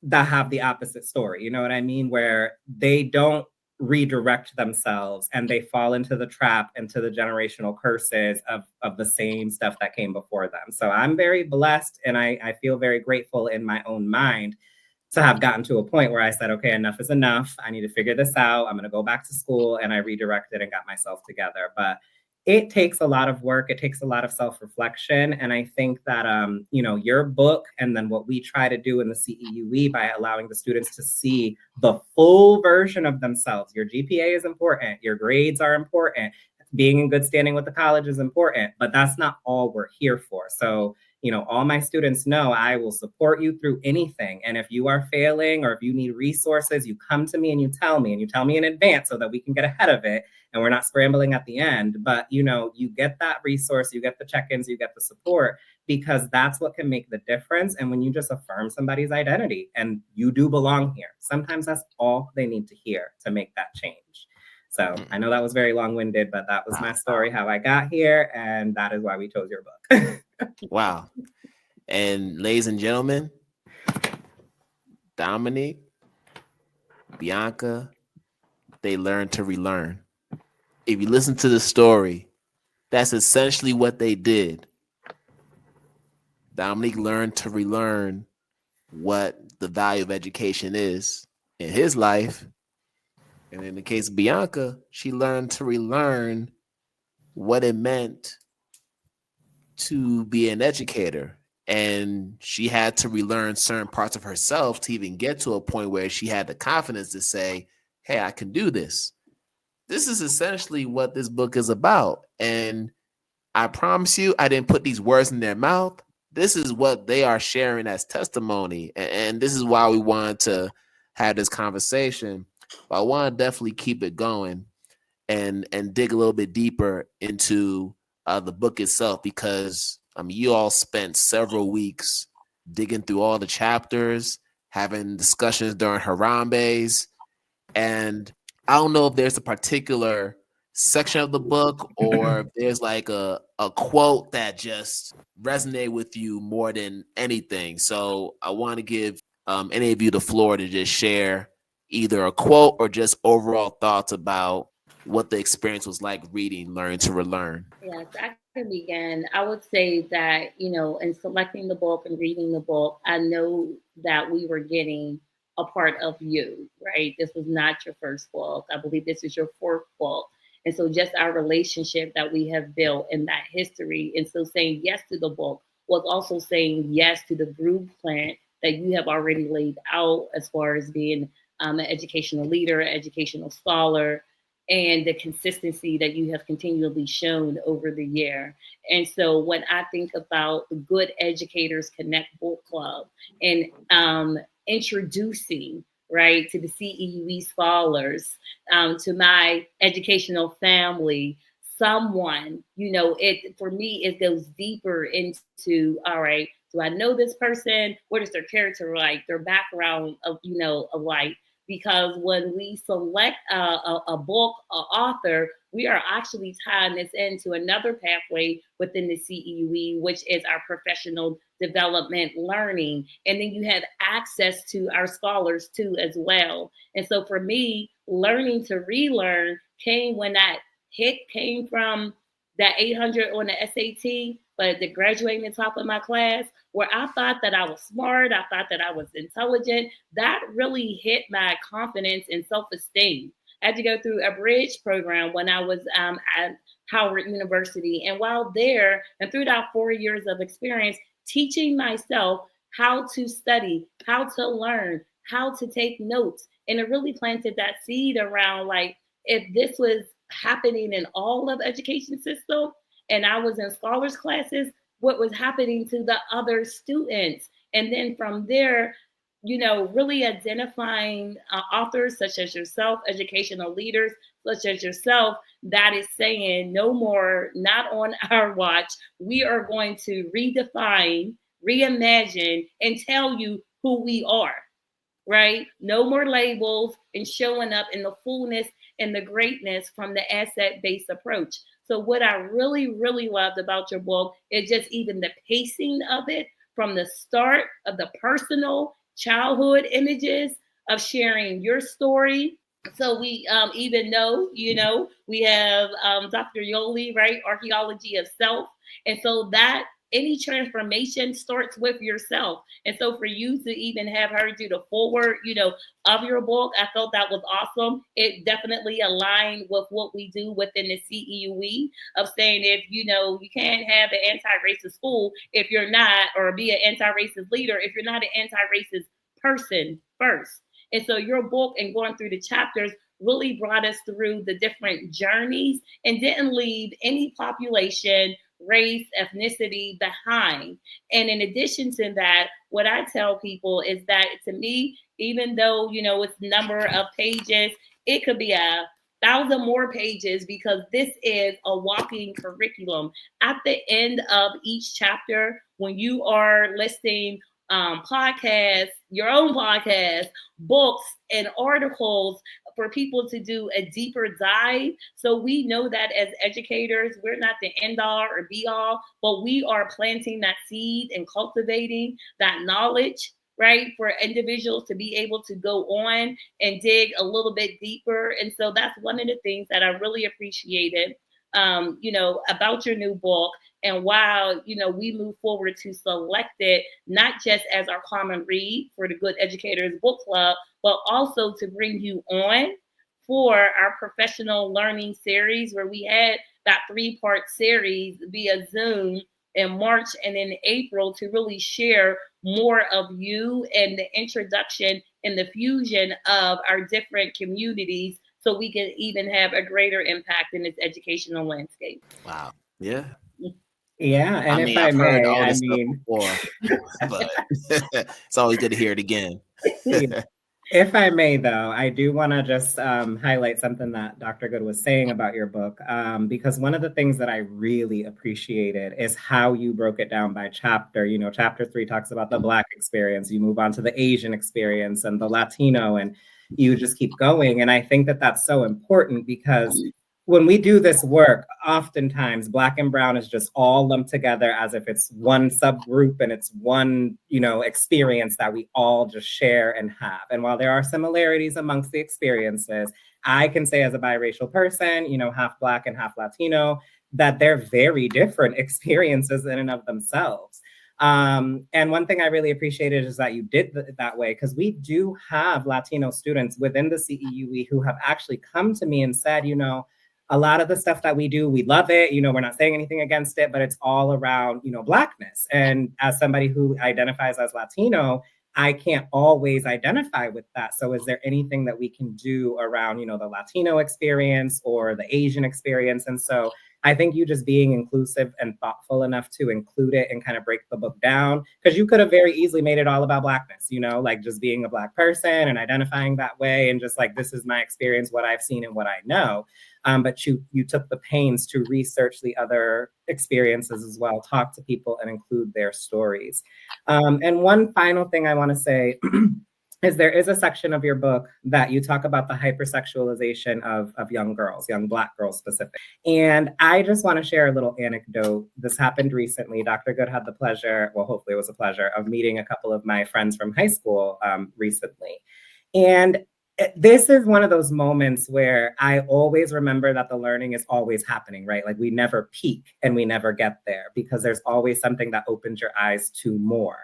that have the opposite story. You know what I mean? Where they don't redirect themselves and they fall into the trap, into the generational curses of the same stuff that came before them. So I'm very blessed and I feel very grateful in my own mind to have gotten to a point where I said, okay, enough is enough. I need to figure this out. I'm going to go back to school, and I redirected and got myself together. But it takes a lot of work. It takes a lot of self-reflection. And I think that, your book and then what we try to do in the CEUE by allowing the students to see the full version of themselves. Your GPA is important. Your grades are important. being in good standing with the college is important, but that's not all we're here for. So, you know, all my students know I will support you through anything. And if you are failing or if you need resources, you come to me and you tell me in advance so that we can get ahead of it and we're not scrambling at the end. But, you know, you get that resource, you get the check-ins, you get the support, because that's what can make the difference. And when you just affirm somebody's identity and you do belong here, sometimes that's all they need to hear to make that change. So I know that was very long-winded, but that was my story, how I got here, and that is why we chose your book. Wow. And ladies and gentlemen, Dominique, Bianca, they learned to relearn. If you listen to the story, that's essentially what they did. Dominique learned to relearn what the value of education is in his life. And in the case of Bianca, she learned to relearn what it meant to be an educator. And she had to relearn certain parts of herself to even get to a point where she had the confidence to say, hey, I can do this. This is essentially what this book is about. And I promise you, I didn't put these words in their mouth. This is what they are sharing as testimony. And this is why we wanted to have this conversation. But I want to definitely keep it going and dig a little bit deeper into the book itself, because you all spent several weeks digging through all the chapters, having discussions during Harambe's. And I don't know if there's a particular section of the book or if there's like a quote that just resonated with you more than anything. So I want to give any of you the floor to just share either a quote or just overall thoughts about what the experience was like reading Learn to Relearn. Yes, I can begin. I would say that, you know, in selecting the book and reading the book, I know that we were getting a part of you, right? This was not your first book. I believe this is your fourth book. And so just our relationship that we have built in that history. And so saying yes to the book was also saying yes to the blueprint that you have already laid out as far as being an educational leader, educational scholar, and the consistency that you have continually shown over the year. And so when I think about the Good Educators Connect Book Club and introducing, right, to the CEUE scholars, to my educational family, someone, you know, it for me, it goes deeper into, all right, do I know this person? What is their character like, their background of, you know, of like, because when we select a book, an author, we are actually tying this into another pathway within the CEUE, which is our professional development learning. And then you have access to our scholars too as well. And so for me, learning to relearn came when that hit came from that 800 on the SAT, but the graduating the top of my class, where I thought that I was smart, I thought that I was intelligent, that really hit my confidence and self-esteem. I had to go through a bridge program when I was at Howard University. And while there, and through that 4 years of experience, teaching myself how to study, how to learn, how to take notes. And it really planted that seed around, like, if this was happening in all of education system and I was in scholars classes, what was happening to the other students? And then from there, you know, really identifying authors such as yourself, educational leaders such as yourself, that is saying no more, not on our watch. We are going to redefine, reimagine, and tell you who we are, right? No more labels, and showing up in the fullness and the greatness from the asset-based approach. So what I really, really loved about your book is just even the pacing of it, from the start of the personal childhood images of sharing your story. So we even know, you know, we have Dr. Yoli, right? Archaeology of Self. And so that any transformation starts with yourself. And so for you to even have her do the forward, you know, of your book, I felt that was awesome. It definitely aligned with what we do within the CEUE of saying, if, you know, you can't have an anti-racist school if you're not, or be an anti-racist leader if you're not an anti-racist person first. And so your book and going through the chapters really brought us through the different journeys and didn't leave any population, race, ethnicity behind. And in addition to that, what I tell people is that, to me, even though, it's number of pages, it could be 1,000 more pages, because this is a walking curriculum. At the end of each chapter, when you are listing podcasts, your own podcast, books, and articles for people to do a deeper dive. So we know that as educators, we're not the end all or be all, but we are planting that seed and cultivating that knowledge, right, for individuals to be able to go on and dig a little bit deeper. And so that's one of the things that I really appreciated, about your new book. And while, we move forward to select it, not just as our common read for the Good Educators Book Club, but also to bring you on for our professional learning series, where we had that 3-part series via Zoom in March and in April, to really share more of you and the introduction and the fusion of our different communities, so we can even have a greater impact in this educational landscape. Wow. Yeah. Yeah, and if I I've heard may, all this stuff before, but it's always good to hear it again. If I may, though, I do want to just highlight something that Dr. Good was saying about your book, because one of the things that I really appreciated is how you broke it down by chapter. Chapter 3 talks about the Black experience. You move on to the Asian experience and the Latino, and you just keep going. And I think that that's so important, because when we do this work, oftentimes Black and Brown is just all lumped together as if it's one subgroup and it's one, experience that we all just share and have. And while there are similarities amongst the experiences, I can say as a biracial person, half Black and half Latino, that they're very different experiences in and of themselves. And one thing I really appreciated is that you did that way, because we do have Latino students within the CEUE who have actually come to me and said, a lot of the stuff that we do, we love it. We're not saying anything against it, but it's all around, Blackness. And as somebody who identifies as Latino, I can't always identify with that. So is there anything that we can do around, the Latino experience or the Asian experience? And so I think you just being inclusive and thoughtful enough to include it and kind of break the book down, because you could have very easily made it all about Blackness, like just being a Black person and identifying that way and just like, this is my experience, what I've seen and what I know. But you took the pains to research the other experiences as well, talk to people and include their stories. And one final thing I want to say is there is a section of your book that you talk about the hypersexualization of young girls, young Black girls specifically. And I just want to share a little anecdote. This happened recently. Dr. Good had the pleasure, well, hopefully it was a pleasure, of meeting a couple of my friends from high school recently. And this is one of those moments where I always remember that the learning is always happening, right? Like we never peak and we never get there, because there's always something that opens your eyes to more.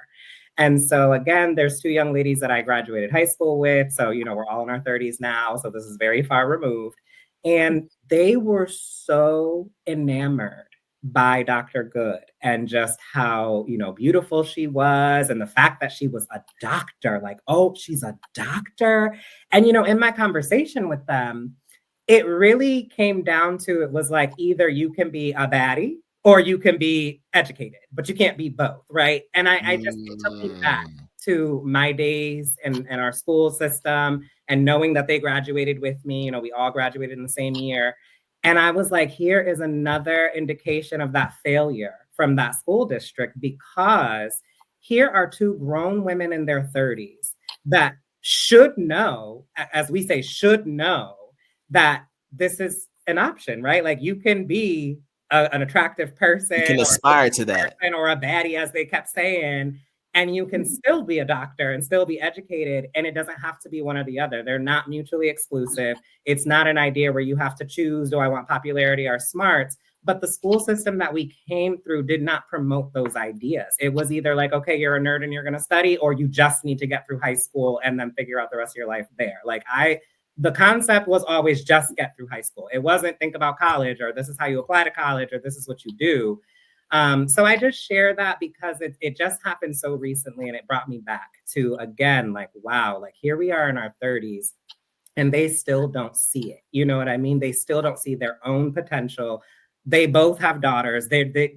And so again, there's 2 young ladies that I graduated high school with. So, we're all in our 30s now. So this is very far removed. And they were so enamored by Dr. Good and just how, beautiful she was. And the fact that she was a doctor, like, oh, she's a doctor. And, in my conversation with them, it really came down to, it was like, either you can be a baddie or you can be educated, but you can't be both, right? And I just, it took me back to my days in our school system, and knowing that they graduated with me, we all graduated in the same year. And I was like, here is another indication of that failure from that school district, because here are 2 grown women in their 30s that should know, as we say, should know that this is an option, right? Like you can be an attractive person, you can aspire to that, or a baddie, as they kept saying, and you can still be a doctor and still be educated, and it doesn't have to be one or the other. They're not mutually exclusive. It's not an idea where you have to choose, do I want popularity or smarts? But the school system that we came through did not promote those ideas. It was either like, okay, you're a nerd and you're going to study, or you just need to get through high school and then figure out the rest of your life there. The concept was always just get through high school. It wasn't think about college, or this is how you apply to college, or this is what you do. So I just share that because it just happened so recently, and it brought me back to, again, like, wow, like here we are in our 30s, and they still don't see it. You know what I mean? They still don't see their own potential. They both have daughters.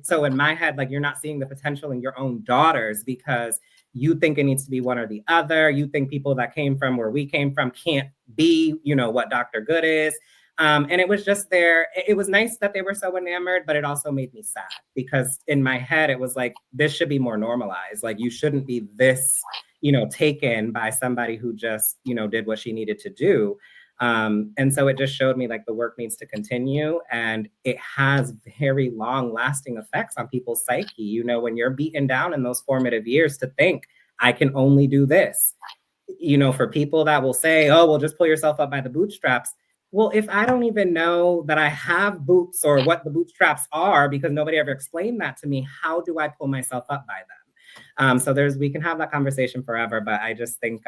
So in my head, like, you're not seeing the potential in your own daughters because you think it needs to be one or the other. You think people that came from where we came from can't be, you know, what Dr. Good is. And it was just there. It was nice that they were so enamored, but it also made me sad because in my head, it was like, this should be more normalized. Like, you shouldn't be this, you know, taken by somebody who just, you know, did what she needed to do. And so it just showed me like the work needs to continue, and it has very long lasting effects on people's psyche. You know, when you're beaten down in those formative years to think, I can only do this. You know, for people that will say, oh, well, just pull yourself up by the bootstraps. Well, if I don't even know that I have boots or what the bootstraps are because nobody ever explained that to me, how do I pull myself up by them? So we can have that conversation forever, but I just think,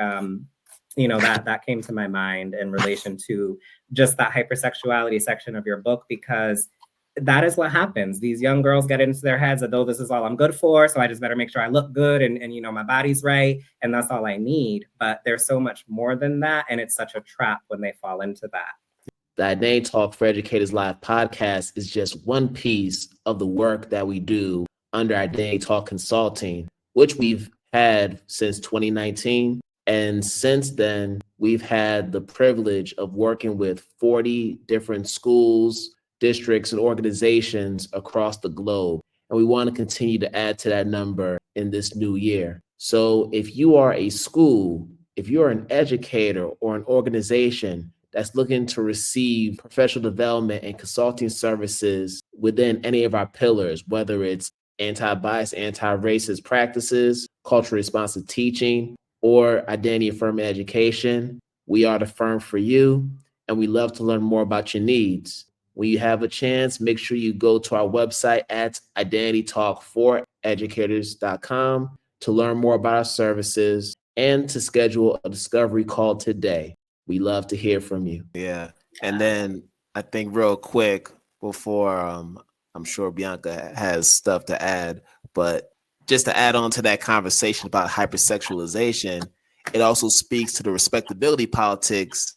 you know, that came to my mind in relation to just that hypersexuality section of your book, because that is what happens. These young girls get into their heads that, oh, this is all I'm good for, so I just better make sure I look good and you know, my body's right, and that's all I need. But there's so much more than that, and it's such a trap when they fall into that. The Identity Talk for Educators Live podcast is just one piece of the work that we do under Identity Talk Consulting, which we've had since 2019. And since then, we've had the privilege of working with 40 different schools, districts, and organizations across the globe. And we want to continue to add to that number in this new year. So if you are a school, if you're an educator or an organization that's looking to receive professional development and consulting services within any of our pillars, whether it's anti-bias, anti-racist practices, culturally responsive teaching, or identity affirming education, we are the firm for you, and we love to learn more about your needs. When you have a chance, make sure you go to our website at IDTALK4EDucators.com to learn more about our services and to schedule a discovery call today. We love to hear from you. Yeah. And then I think real quick before I'm sure Bianca has stuff to add, but just to add on to that conversation about hypersexualization, it also speaks to the respectability politics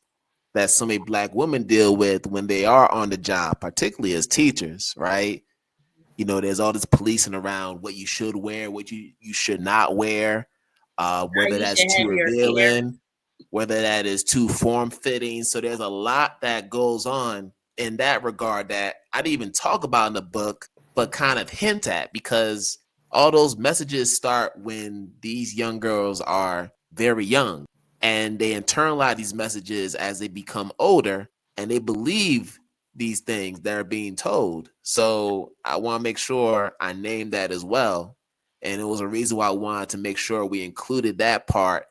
that so many Black women deal with when they are on the job, particularly as teachers, right? You know, there's all this policing around what you should wear, what you should not wear, whether that's too revealing, whether that is too form-fitting. So there's a lot that goes on in that regard that I didn't even talk about in the book, but kind of hint at, because all those messages start when these young girls are very young, and they internalize these messages as they become older, and they believe these things that are being told. So I want to make sure I name that as well. And it was a reason why I wanted to make sure we included that part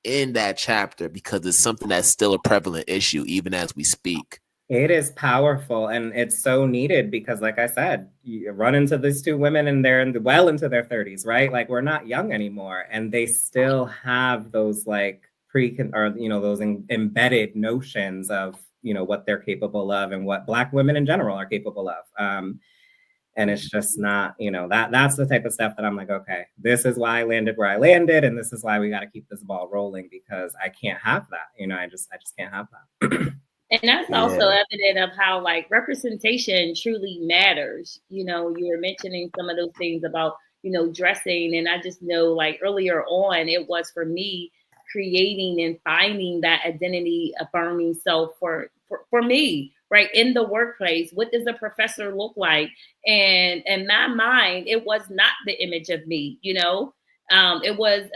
in that chapter, because it's something that's still a prevalent issue even as we speak. It is powerful, and it's so needed because, like I said, you run into these two women and they're well into their 30s, right? Like, we're not young anymore, and they still have those like those embedded notions of, you know, what they're capable of and what Black women in general are capable of. And it's just not, you know, that's the type of stuff that I'm like, okay, this is why I landed where I landed, and this is why we got to keep this ball rolling, because I can't have that. You know, I just can't have that. And that's also evident of how like representation truly matters. You know, you were mentioning some of those things about, you know, dressing. And I just know like earlier on, it was for me creating and finding that identity affirming self for me, right? In the workplace, what does a professor look like? And in my mind, it was not the image of me, you know. It was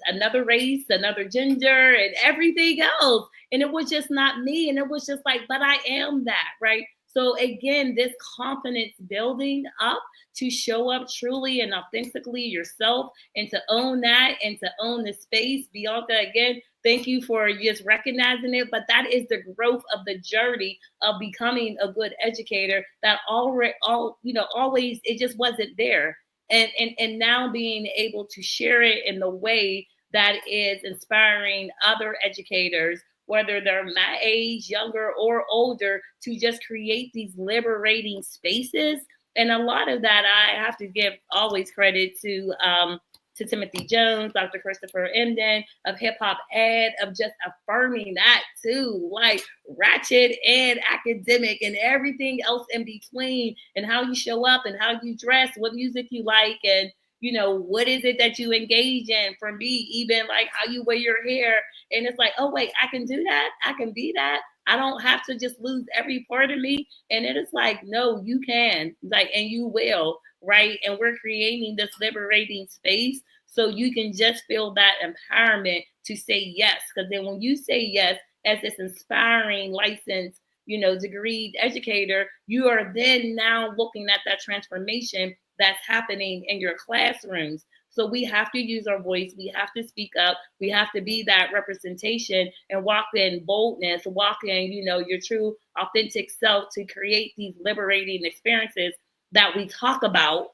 another race, another gender, and everything else. And it was just not me. And it was just like, but I am that, right? So again, this confidence building up to show up truly and authentically yourself, and to own that and to own the space. Bianca, again, thank you for just recognizing it. But that is the growth of the journey of becoming a good educator that always, it just wasn't there. And now being able to share it in the way that is inspiring other educators, whether they're my age, younger or older, to just create these liberating spaces. And a lot of that I have to give always credit to to Timothy Jones, Dr. Christopher Emden, of Hip Hop Ed, of just affirming that too, like ratchet and academic and everything else in between, and how you show up and how you dress, what music you like, and what is it that you engage in. For me, even like how you wear your hair. And it's like, oh wait, I can do that. I can be that. I don't have to just lose every part of me. And it is like, no, you can, like, and you will, right? And we're creating this liberating space so you can just feel that empowerment to say yes. Because then when you say yes, as this inspiring, licensed, degreed educator, you are then now looking at that transformation that's happening in your classrooms. So we have to use our voice. We have to speak up. We have to be that representation and walk in boldness, walk in, your true, authentic self to create these liberating experiences that we talk about.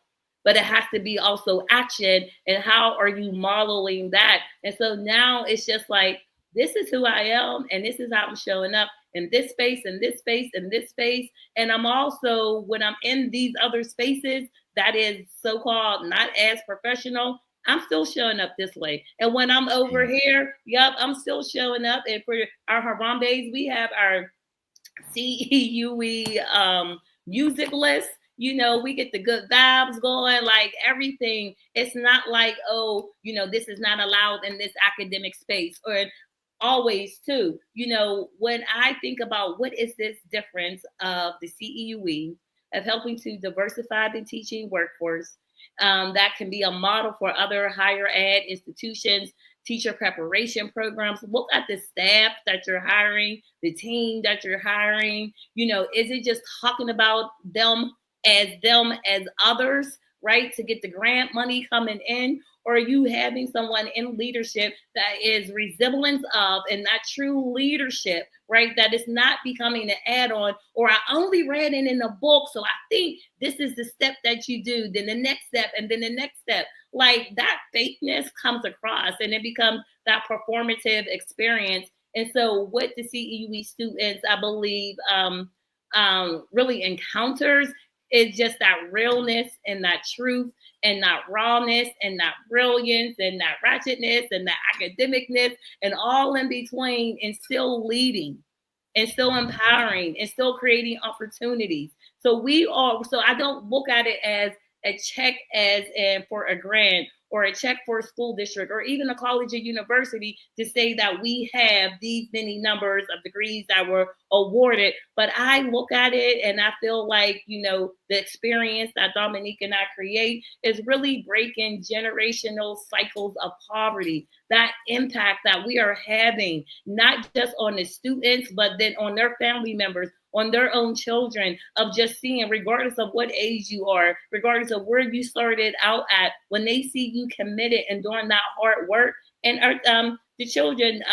But it has to be also action. And how are you modeling that? And so now it's just like, this is who I am, and this is how I'm showing up in this space, in this space, in this space. And I'm also, when I'm in these other spaces that is so-called not as professional, I'm still showing up this way. And when I'm over here, I'm still showing up. And for our Harambe's, we have our CEUE music list. We get the good vibes going, like everything. It's not like, oh, this is not allowed in this academic space. Or always too, when I think about what is this difference of the CEUE, of helping to diversify the teaching workforce, that can be a model for other higher ed institutions, teacher preparation programs. Look at the staff that you're hiring, the team that you're hiring. Is it just talking about them as others, right, to get the grant money coming in? Or are you having someone in leadership that is resemblance of, and not true leadership, right? That is not becoming an add-on, or I only read it in a book, so I think this is the step that you do, then the next step, and then the next step. Like that fakeness comes across, and it becomes that performative experience. And so what the CEUE students, I believe, really encounters is just that realness and that truth and that rawness and that brilliance and that ratchetness and that academicness and all in between, and still leading and still empowering and still creating opportunities. So I don't look at it as a check as in for a grant or a check for a school district or even a college or university to say that we have these many numbers of degrees that were awarded. But I look at it and I feel like, the experience that Dominique and I create is really breaking generational cycles of poverty, that impact that we are having, not just on the students, but then on their family members, on their own children, of just seeing, regardless of what age you are, regardless of where you started out at, when they see you committed and doing that hard work. And the children,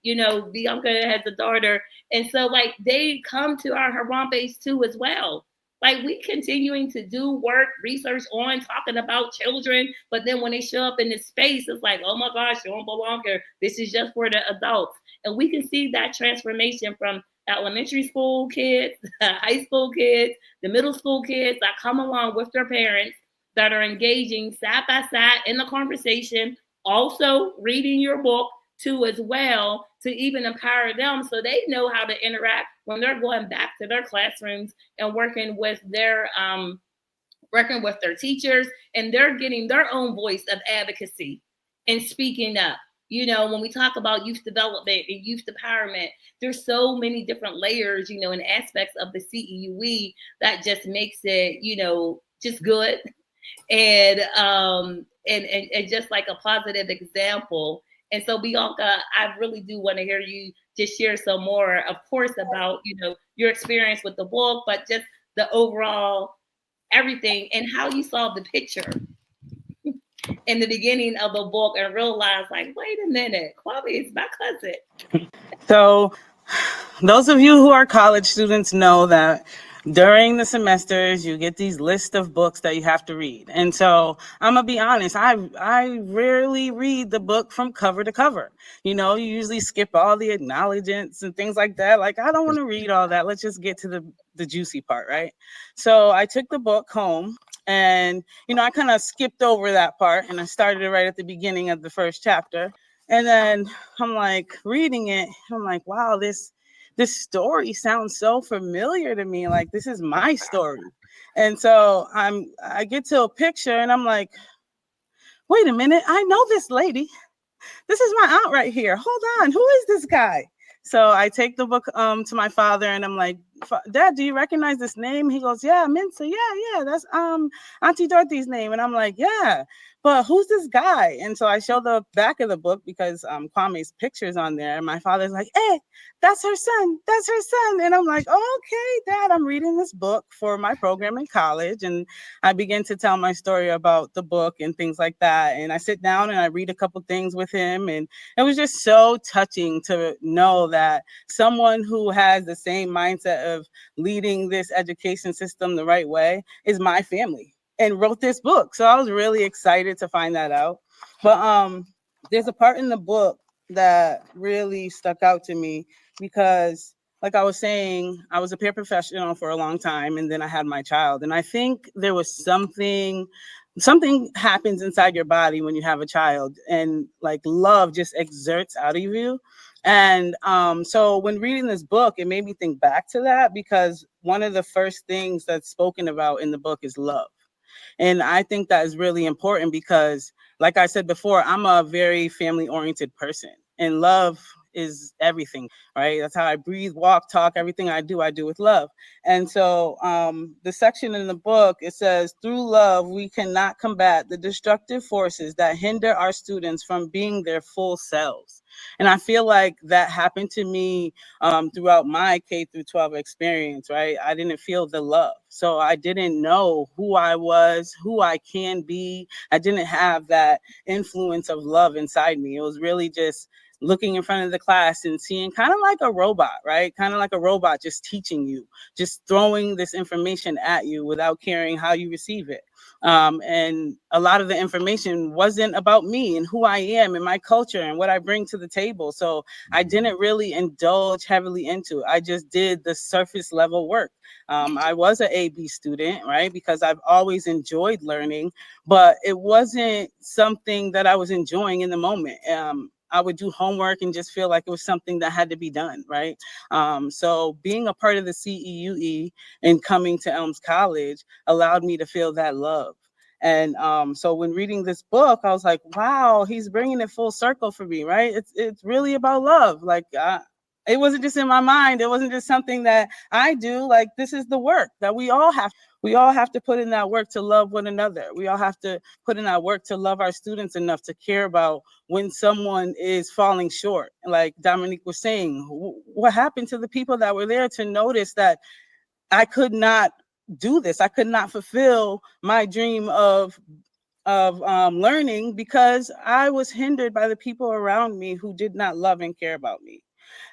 Bianca has a daughter, and so like they come to our Harambe's too as well. Like we continuing to do work, research on talking about children, but then when they show up in this space, it's like, oh my gosh, you don't belong here. This is just for the adults. And we can see that transformation from elementary school kids, high school kids, the middle school kids that come along with their parents that are engaging side by side in the conversation, also reading your book too as well, to even empower them so they know how to interact when they're going back to their classrooms and working with their teachers, and they're getting their own voice of advocacy and speaking up. When we talk about youth development and youth empowerment, there's so many different layers, and aspects of the CEUE that just makes it, just good. And just like a positive example. And so Bianca, I really do want to hear you just share some more, of course, about, your experience with the book, but just the overall everything and how you saw the picture in the beginning of the book and realized, like, wait a minute, Kwame is my cousin. So those of you who are college students know that during the semesters, you get these lists of books that you have to read. And so I'm going to be honest, I rarely read the book from cover to cover. You usually skip all the acknowledgements and things like that. Like, I don't want to read all that. Let's just get to the juicy part, right? So I took the book home And, I kind of skipped over that part and I started it right at the beginning of the first chapter. And then I'm like reading it. I'm like, wow, this story sounds so familiar to me. Like, this is my story. And so I get to a picture and I'm like, wait a minute, I know this lady. This is my aunt right here. Hold on, who is this guy? So I take the book to my father and I'm like, Dad, do you recognize this name? He goes, yeah, Mensah. Yeah, that's Auntie Dorothy's name. And I'm like, yeah, but who's this guy? And so I show the back of the book because Kwame's picture's on there. And my father's like, hey, that's her son. That's her son. And I'm like, okay, Dad, I'm reading this book for my program in college. And I begin to tell my story about the book and things like that. And I sit down and I read a couple things with him. And it was just so touching to know that someone who has the same mindset of leading this education system the right way is my family and wrote this book. So I was really excited to find that out. But there's a part in the book that really stuck out to me because, like I was saying, I was a paraprofessional for a long time and then I had my child. And I think there was something happens inside your body when you have a child, and like love just exerts out of you. And so when reading this book, it made me think back to that because one of the first things that's spoken about in the book is love. And I think that is really important because, like I said before, I'm a very family-oriented person, and love is everything, right? That's how I breathe, walk, talk, everything I do with love. And so the section in the book, it says, through love, we cannot combat the destructive forces that hinder our students from being their full selves. And I feel like that happened to me throughout my K through 12 experience, right? I didn't feel the love. So I didn't know who I was, who I can be. I didn't have that influence of love inside me. It was really just looking in front of the class and seeing kind of like a robot, right? Kind of like a robot just teaching you, just throwing this information at you without caring how you receive it. And a lot of the information wasn't about me and who I am and my culture and what I bring to the table. So I didn't really indulge heavily into it. I just did the surface level work. I was an AB student, right? Because I've always enjoyed learning, but it wasn't something that I was enjoying in the moment. I would do homework and just feel like it was something that had to be done, right? So being a part of the CEUE and coming to Elms College allowed me to feel that love. And so when reading this book, I was like, wow, he's bringing it full circle for me, right? It's really about love. Like, it wasn't just in my mind. It wasn't just something that I do. Like, this is the work that we all have to put in that work to love one another. We all have to put in that work to love our students enough to care about when someone is falling short. Like Dominique was saying, what happened to the people that were there to notice that I could not do this? I could not fulfill my dream of learning because I was hindered by the people around me who did not love and care about me.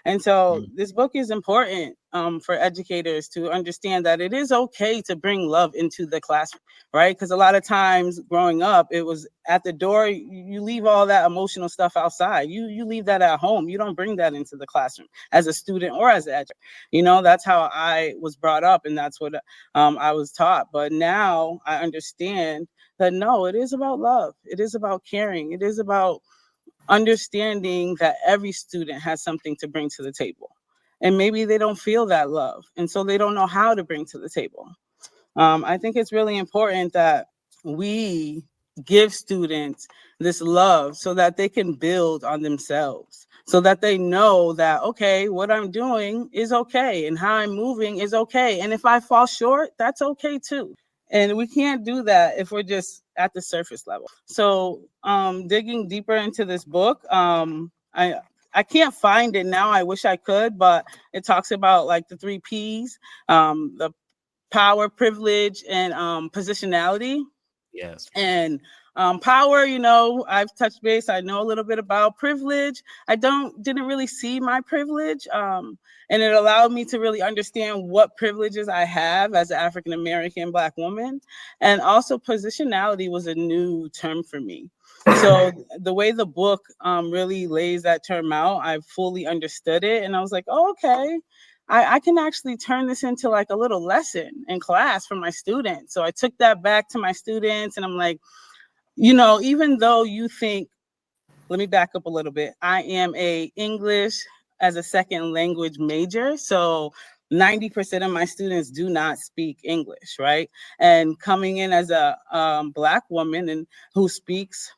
And so this book is important for educators to understand that it is okay to bring love into the classroom, right? Because a lot of times growing up, it was at the door, you leave all that emotional stuff outside. You leave that at home. You don't bring that into the classroom as a student or as an educator. That's how I was brought up and that's what I was taught. But now I understand that no, it is about love. It is about caring. It is about understanding that every student has something to bring to the table. And maybe they don't feel that love. And so they don't know how to bring to the table. I think it's really important that we give students this love so that they can build on themselves, so that they know that, okay, what I'm doing is okay and how I'm moving is okay. And if I fall short, that's okay too. And we can't do that if we're just at the surface level. So digging deeper into this book, I can't find it now. I wish I could, but it talks about like the 3 Ps, the power, privilege, and positionality. Yes. And power, I've touched base. I know a little bit about privilege. I didn't really see my privilege. And it allowed me to really understand what privileges I have as an African-American Black woman. And also positionality was a new term for me. So the way the book really lays that term out, I fully understood it. And I was like, oh, okay. I can actually turn this into like a little lesson in class for my students. So I took that back to my students, and I'm like, even though you think, let me back up a little bit. I am a English as a second language major. So 90% of my students do not speak English, right? And coming in as a Black woman and who speaks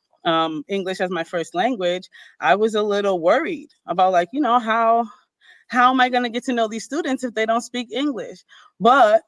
English as my first language, I was a little worried about like, how am I going to get to know these students if they don't speak English? But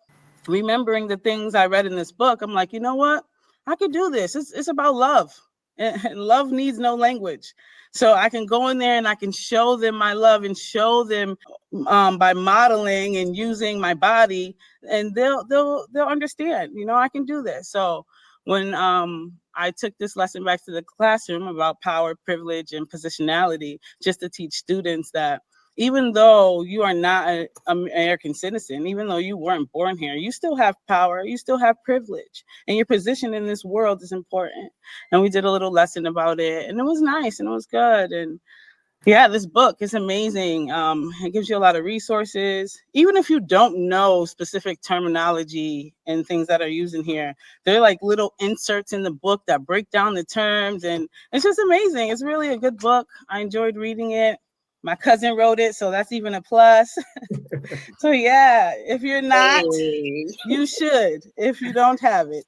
remembering the things I read in this book, I'm like, you know what? I could do this. It's about love. And love needs no language. So I can go in there and I can show them my love and show them by modeling and using my body, and they'll understand, I can do this. So when I took this lesson back to the classroom about power, privilege, and positionality, just to teach students that even though you are not an American citizen, even though you weren't born here, you still have power, you still have privilege, and your position in this world is important. And we did a little lesson about it, and it was nice and it was good. And yeah, this book is amazing. It gives you a lot of resources. Even if you don't know specific terminology and things that are used in here, they're like little inserts in the book that break down the terms, and it's just amazing. It's really a good book. I enjoyed reading it. My cousin wrote it, so that's even a plus. So yeah, if you're not, you should. If you don't have it.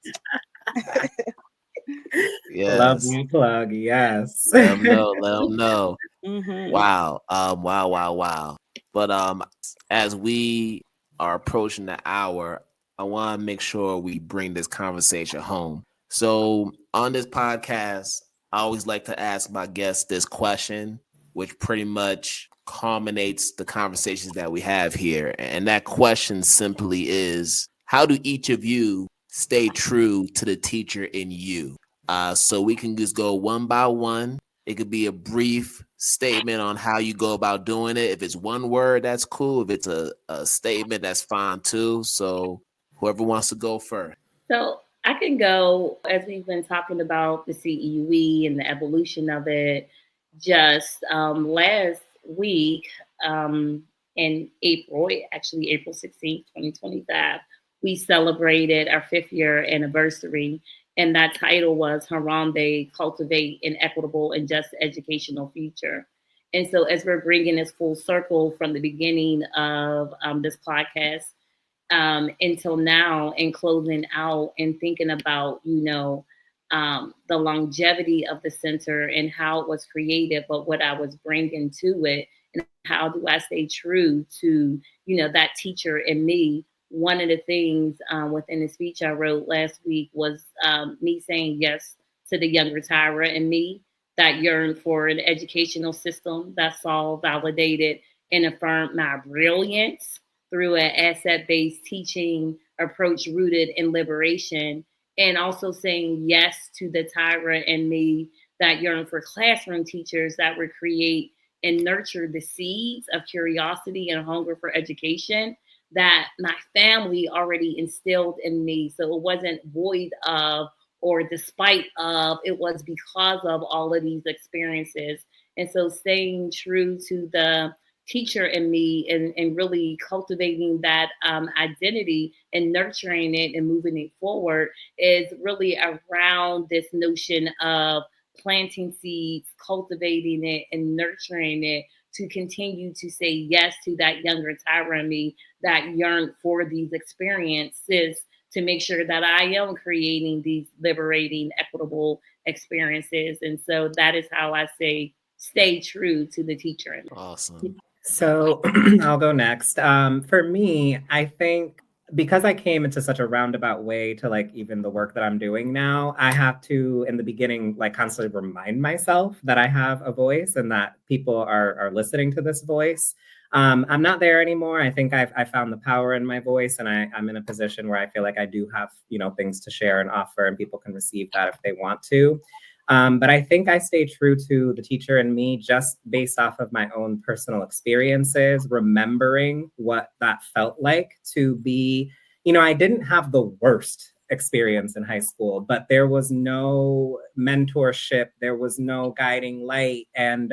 Yes. Love you, plug. Yes. Let them know. Mm-hmm. Wow. Wow. But as we are approaching the hour, I want to make sure we bring this conversation home. So on this podcast, I always like to ask my guests this question, which pretty much culminates the conversations that we have here. And that question simply is, how do each of you stay true to the teacher in you? So we can just go one by one. It could be a brief statement on how you go about doing it. If it's one word, that's cool. If it's a statement, that's fine too. So whoever wants to go first. So I can go, as we've been talking about the CEUE and the evolution of it. Just last week in April, actually April 16th, 2025, we celebrated our 5th year anniversary. And that title was Harambe, Cultivate an Equitable and Just Educational Future. And so as we're bringing this full circle from the beginning of this podcast until now, and closing out and thinking about, the longevity of the center and how it was created, but what I was bringing to it, and how do I stay true to, that teacher in me. One of the things within the speech I wrote last week was me saying yes to the younger Tyra in me that yearned for an educational system that saw, validated, and affirmed my brilliance through an asset-based teaching approach rooted in liberation. And also saying yes to the Tyra and me that yearn for classroom teachers that would create and nurture the seeds of curiosity and hunger for education that my family already instilled in me. So it wasn't void of or despite of, it was because of all of these experiences. And so staying true to the teacher in me and really cultivating that identity and nurturing it and moving it forward is really around this notion of planting seeds, cultivating it and nurturing it to continue to say yes to that younger Tyra in me that yearned for these experiences, to make sure that I am creating these liberating, equitable experiences. And so that is how I say stay true to the teacher in me. Awesome. So I'll go next. For me, I think because I came into such a roundabout way to like even the work that I'm doing now, I have to, in the beginning, like constantly remind myself that I have a voice and that people are listening to this voice. I'm not there anymore. I think I found the power in my voice, and I'm in a position where I feel like I do have, things to share and offer, and people can receive that if they want to. But I think I stay true to the teacher in me just based off of my own personal experiences, remembering what that felt like to be, I didn't have the worst experience in high school, but there was no mentorship, there was no guiding light. And,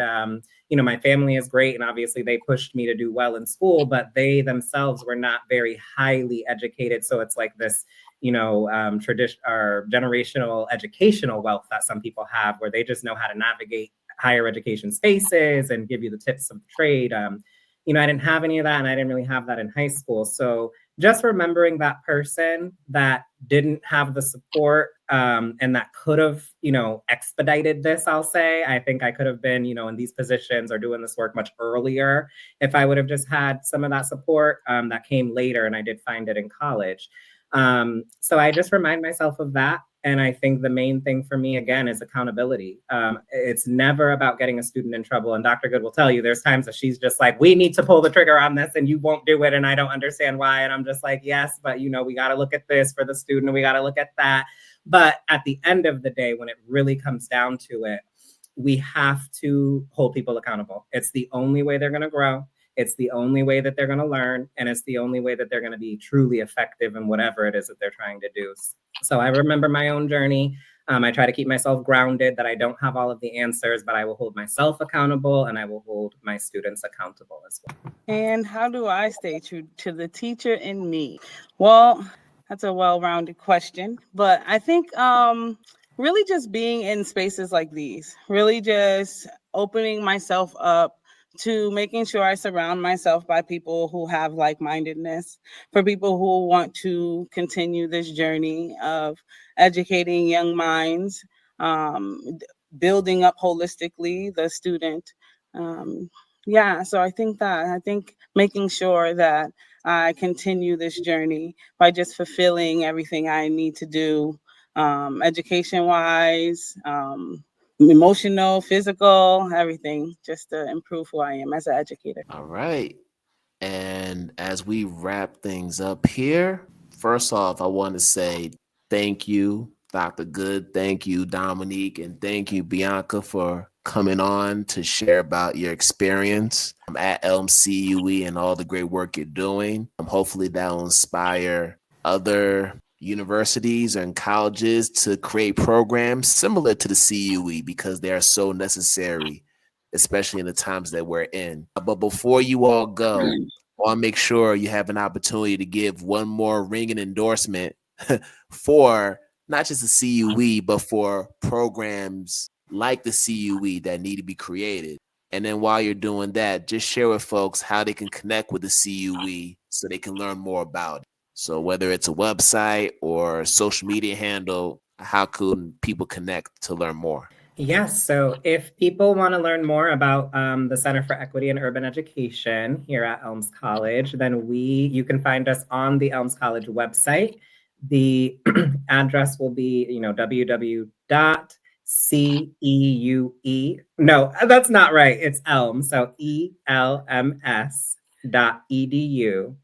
my family is great, and obviously they pushed me to do well in school, but they themselves were not very highly educated. So it's like this, tradition or generational educational wealth that some people have, where they just know how to navigate higher education spaces and give you the tips of the trade. I didn't have any of that, and I didn't really have that in high school. So just remembering that person that didn't have the support and that could have, expedited this, I'll say. I think I could have been, in these positions or doing this work much earlier if I would have just had some of that support that came later, and I did find it in college. So I just remind myself of that. And I think the main thing for me, again, is accountability. It's never about getting a student in trouble. And Dr. Good will tell you, there's times that she's just like, we need to pull the trigger on this and you won't do it. And I don't understand why. And I'm just like, yes, but we got to look at this for the student, and we got to look at that. But at the end of the day, when it really comes down to it, we have to hold people accountable. It's the only way they're going to grow. It's the only way that they're going to learn. And it's the only way that they're going to be truly effective in whatever it is that they're trying to do. So I remember my own journey. I try to keep myself grounded, that I don't have all of the answers, but I will hold myself accountable, and I will hold my students accountable as well. And how do I stay true to the teacher in me? Well, that's a well-rounded question, but I think really just being in spaces like these, really just opening myself up to making sure I surround myself by people who have like-mindedness, for people who want to continue this journey of educating young minds, building up holistically the student. So I think making sure that I continue this journey by just fulfilling everything I need to do, education-wise, emotional, physical, everything, just to improve who I am as an educator. All right. And as we wrap things up here, first off, I want to say thank you, Dr. Good. Thank you, Dominique. And thank you, Bianca, for coming on to share about your experience at Elms CEUE and all the great work you're doing. Hopefully that will inspire other universities and colleges to create programs similar to the CEUE, because they are so necessary, especially in the times that we're in. But before you all go, I want to make sure you have an opportunity to give one more ringing endorsement for not just the CEUE, but for programs like the CEUE that need to be created. And then while you're doing that, just share with folks how they can connect with the CEUE so they can learn more about it. So whether it's a website or social media handle, how can people connect to learn more? Yes, so if people want to learn more about the Center for Equity in Urban Education here at Elms College, then you can find us on the Elms College website. The address will be, www.CEUE. No, that's not right. It's Elms, so ELMS.edu/CEUE.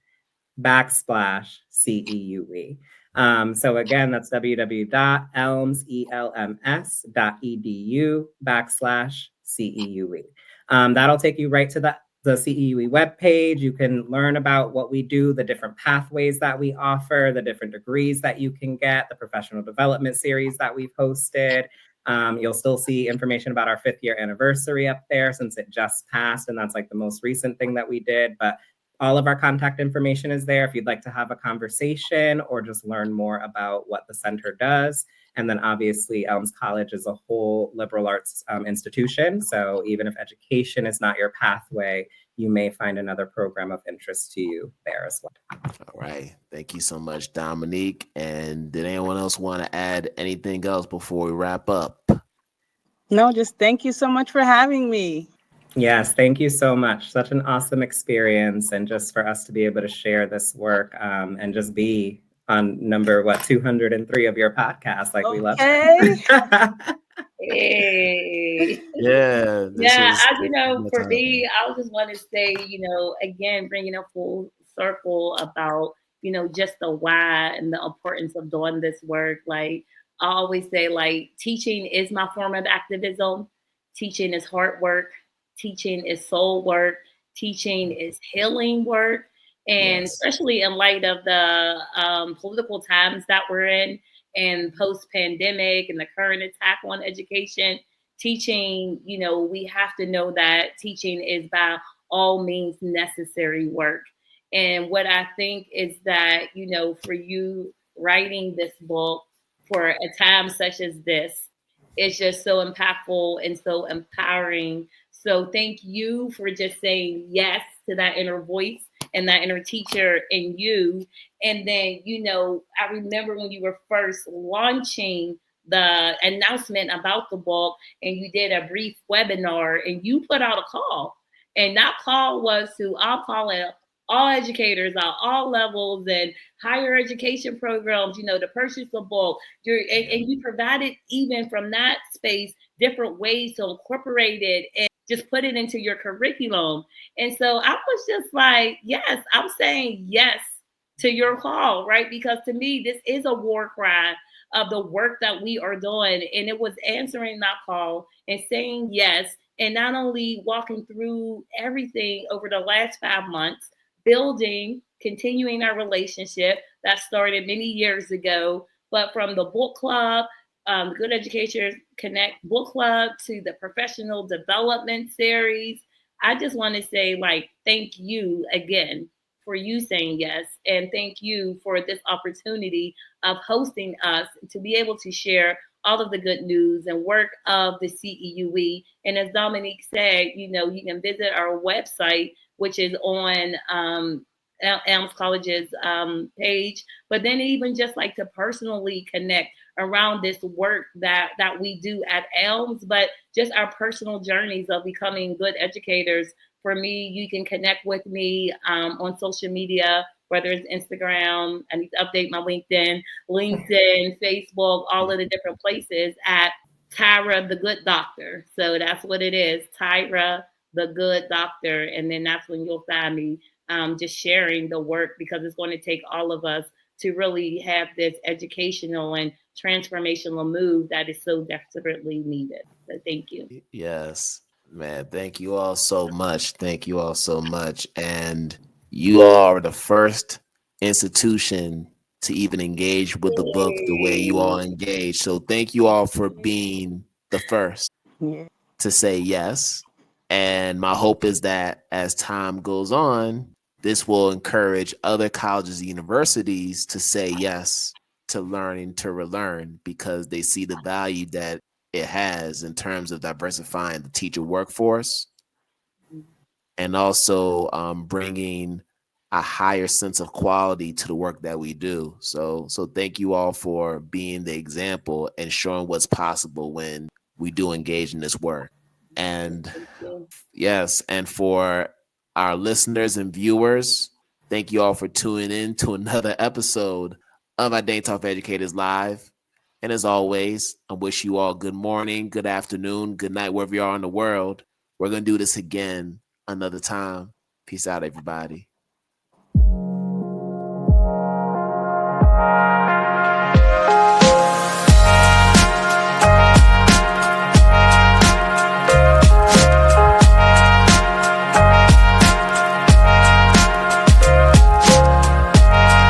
So again, that's www.elms.edu/CEUE. That'll take you right to the CEUE webpage. You can learn about what we do, the different pathways that we offer, the different degrees that you can get, the professional development series that we've hosted. You'll still see information about our 5th year anniversary up there, since it just passed, and that's like the most recent thing that we did. But all of our contact information is there if you'd like to have a conversation or just learn more about what the center does. And then obviously Elms College is a whole liberal arts institution. So even if education is not your pathway, you may find another program of interest to you there as well. All right. Thank you so much, Dominique. And did anyone else want to add anything else before we wrap up? No, just thank you so much for having me. Yes, thank you so much. Such an awesome experience. And just for us to be able to share this work and just be on number 203 of your podcast. Like, we love it. Hey. Yeah. For me, I just want to say, again, bringing a full circle about, just the why and the importance of doing this work. Like, I always say, like, teaching is my form of activism. Teaching is hard work. Teaching is soul work. Teaching is healing work. And especially in light of the political times that we're in and post-pandemic and the current attack on education, teaching, we have to know that teaching is by all means necessary work. And what I think is that, for you writing this book for a time such as this, it's just so impactful and so empowering. So thank you for just saying yes to that inner voice and that inner teacher in you. And then, I remember when you were first launching the announcement about the book, and you did a brief webinar and you put out a call. And that call was to, I'll call it all educators at all levels and higher education programs, to purchase a book. And you provided, even from that space, different ways to incorporate it and just put it into your curriculum. And so I was just like, yes, I'm saying yes to your call, right? Because to me, this is a war cry of the work that we are doing. And it was answering that call and saying yes, and not only walking through everything over the last 5 months, building, continuing our relationship that started many years ago, but from the book club, Good Education Connect book club, to the professional development series. I just want to say, thank you again for you saying yes. And thank you for this opportunity of hosting us to be able to share all of the good news and work of the CEUE. And as Dominique said, you can visit our website, which is on Elms College's page, but then even just to personally connect around this work that we do at Elms, but just our personal journeys of becoming good educators. For me, you can connect with me on social media, whether it's Instagram, I need to update my LinkedIn, Facebook, all of the different places at Tyra the Good Doctor. So that's what it is, Tyra the Good Doctor. And then that's when you'll find me just sharing the work, because it's going to take all of us to really have this educational and transformational move that is so desperately needed. So thank you. Yes, man. Thank you all so much. Thank you all so much. And you all are the first institution to even engage with the book the way you all engage. So thank you all for being the first Yeah. to say yes. And my hope is that as time goes on, this will encourage other colleges and universities to say yes to learning to relearn, because they see the value that it has in terms of diversifying the teacher workforce and also bringing a higher sense of quality to the work that we do. So thank you all for being the example and showing what's possible when we do engage in this work. And yes, and for our listeners and viewers, thank you all for tuning in to another episode of IDTALK Educators Live. And as always, I wish you all good morning, good afternoon, good night, wherever you are in the world. We're going to do this again another time. Peace out, everybody.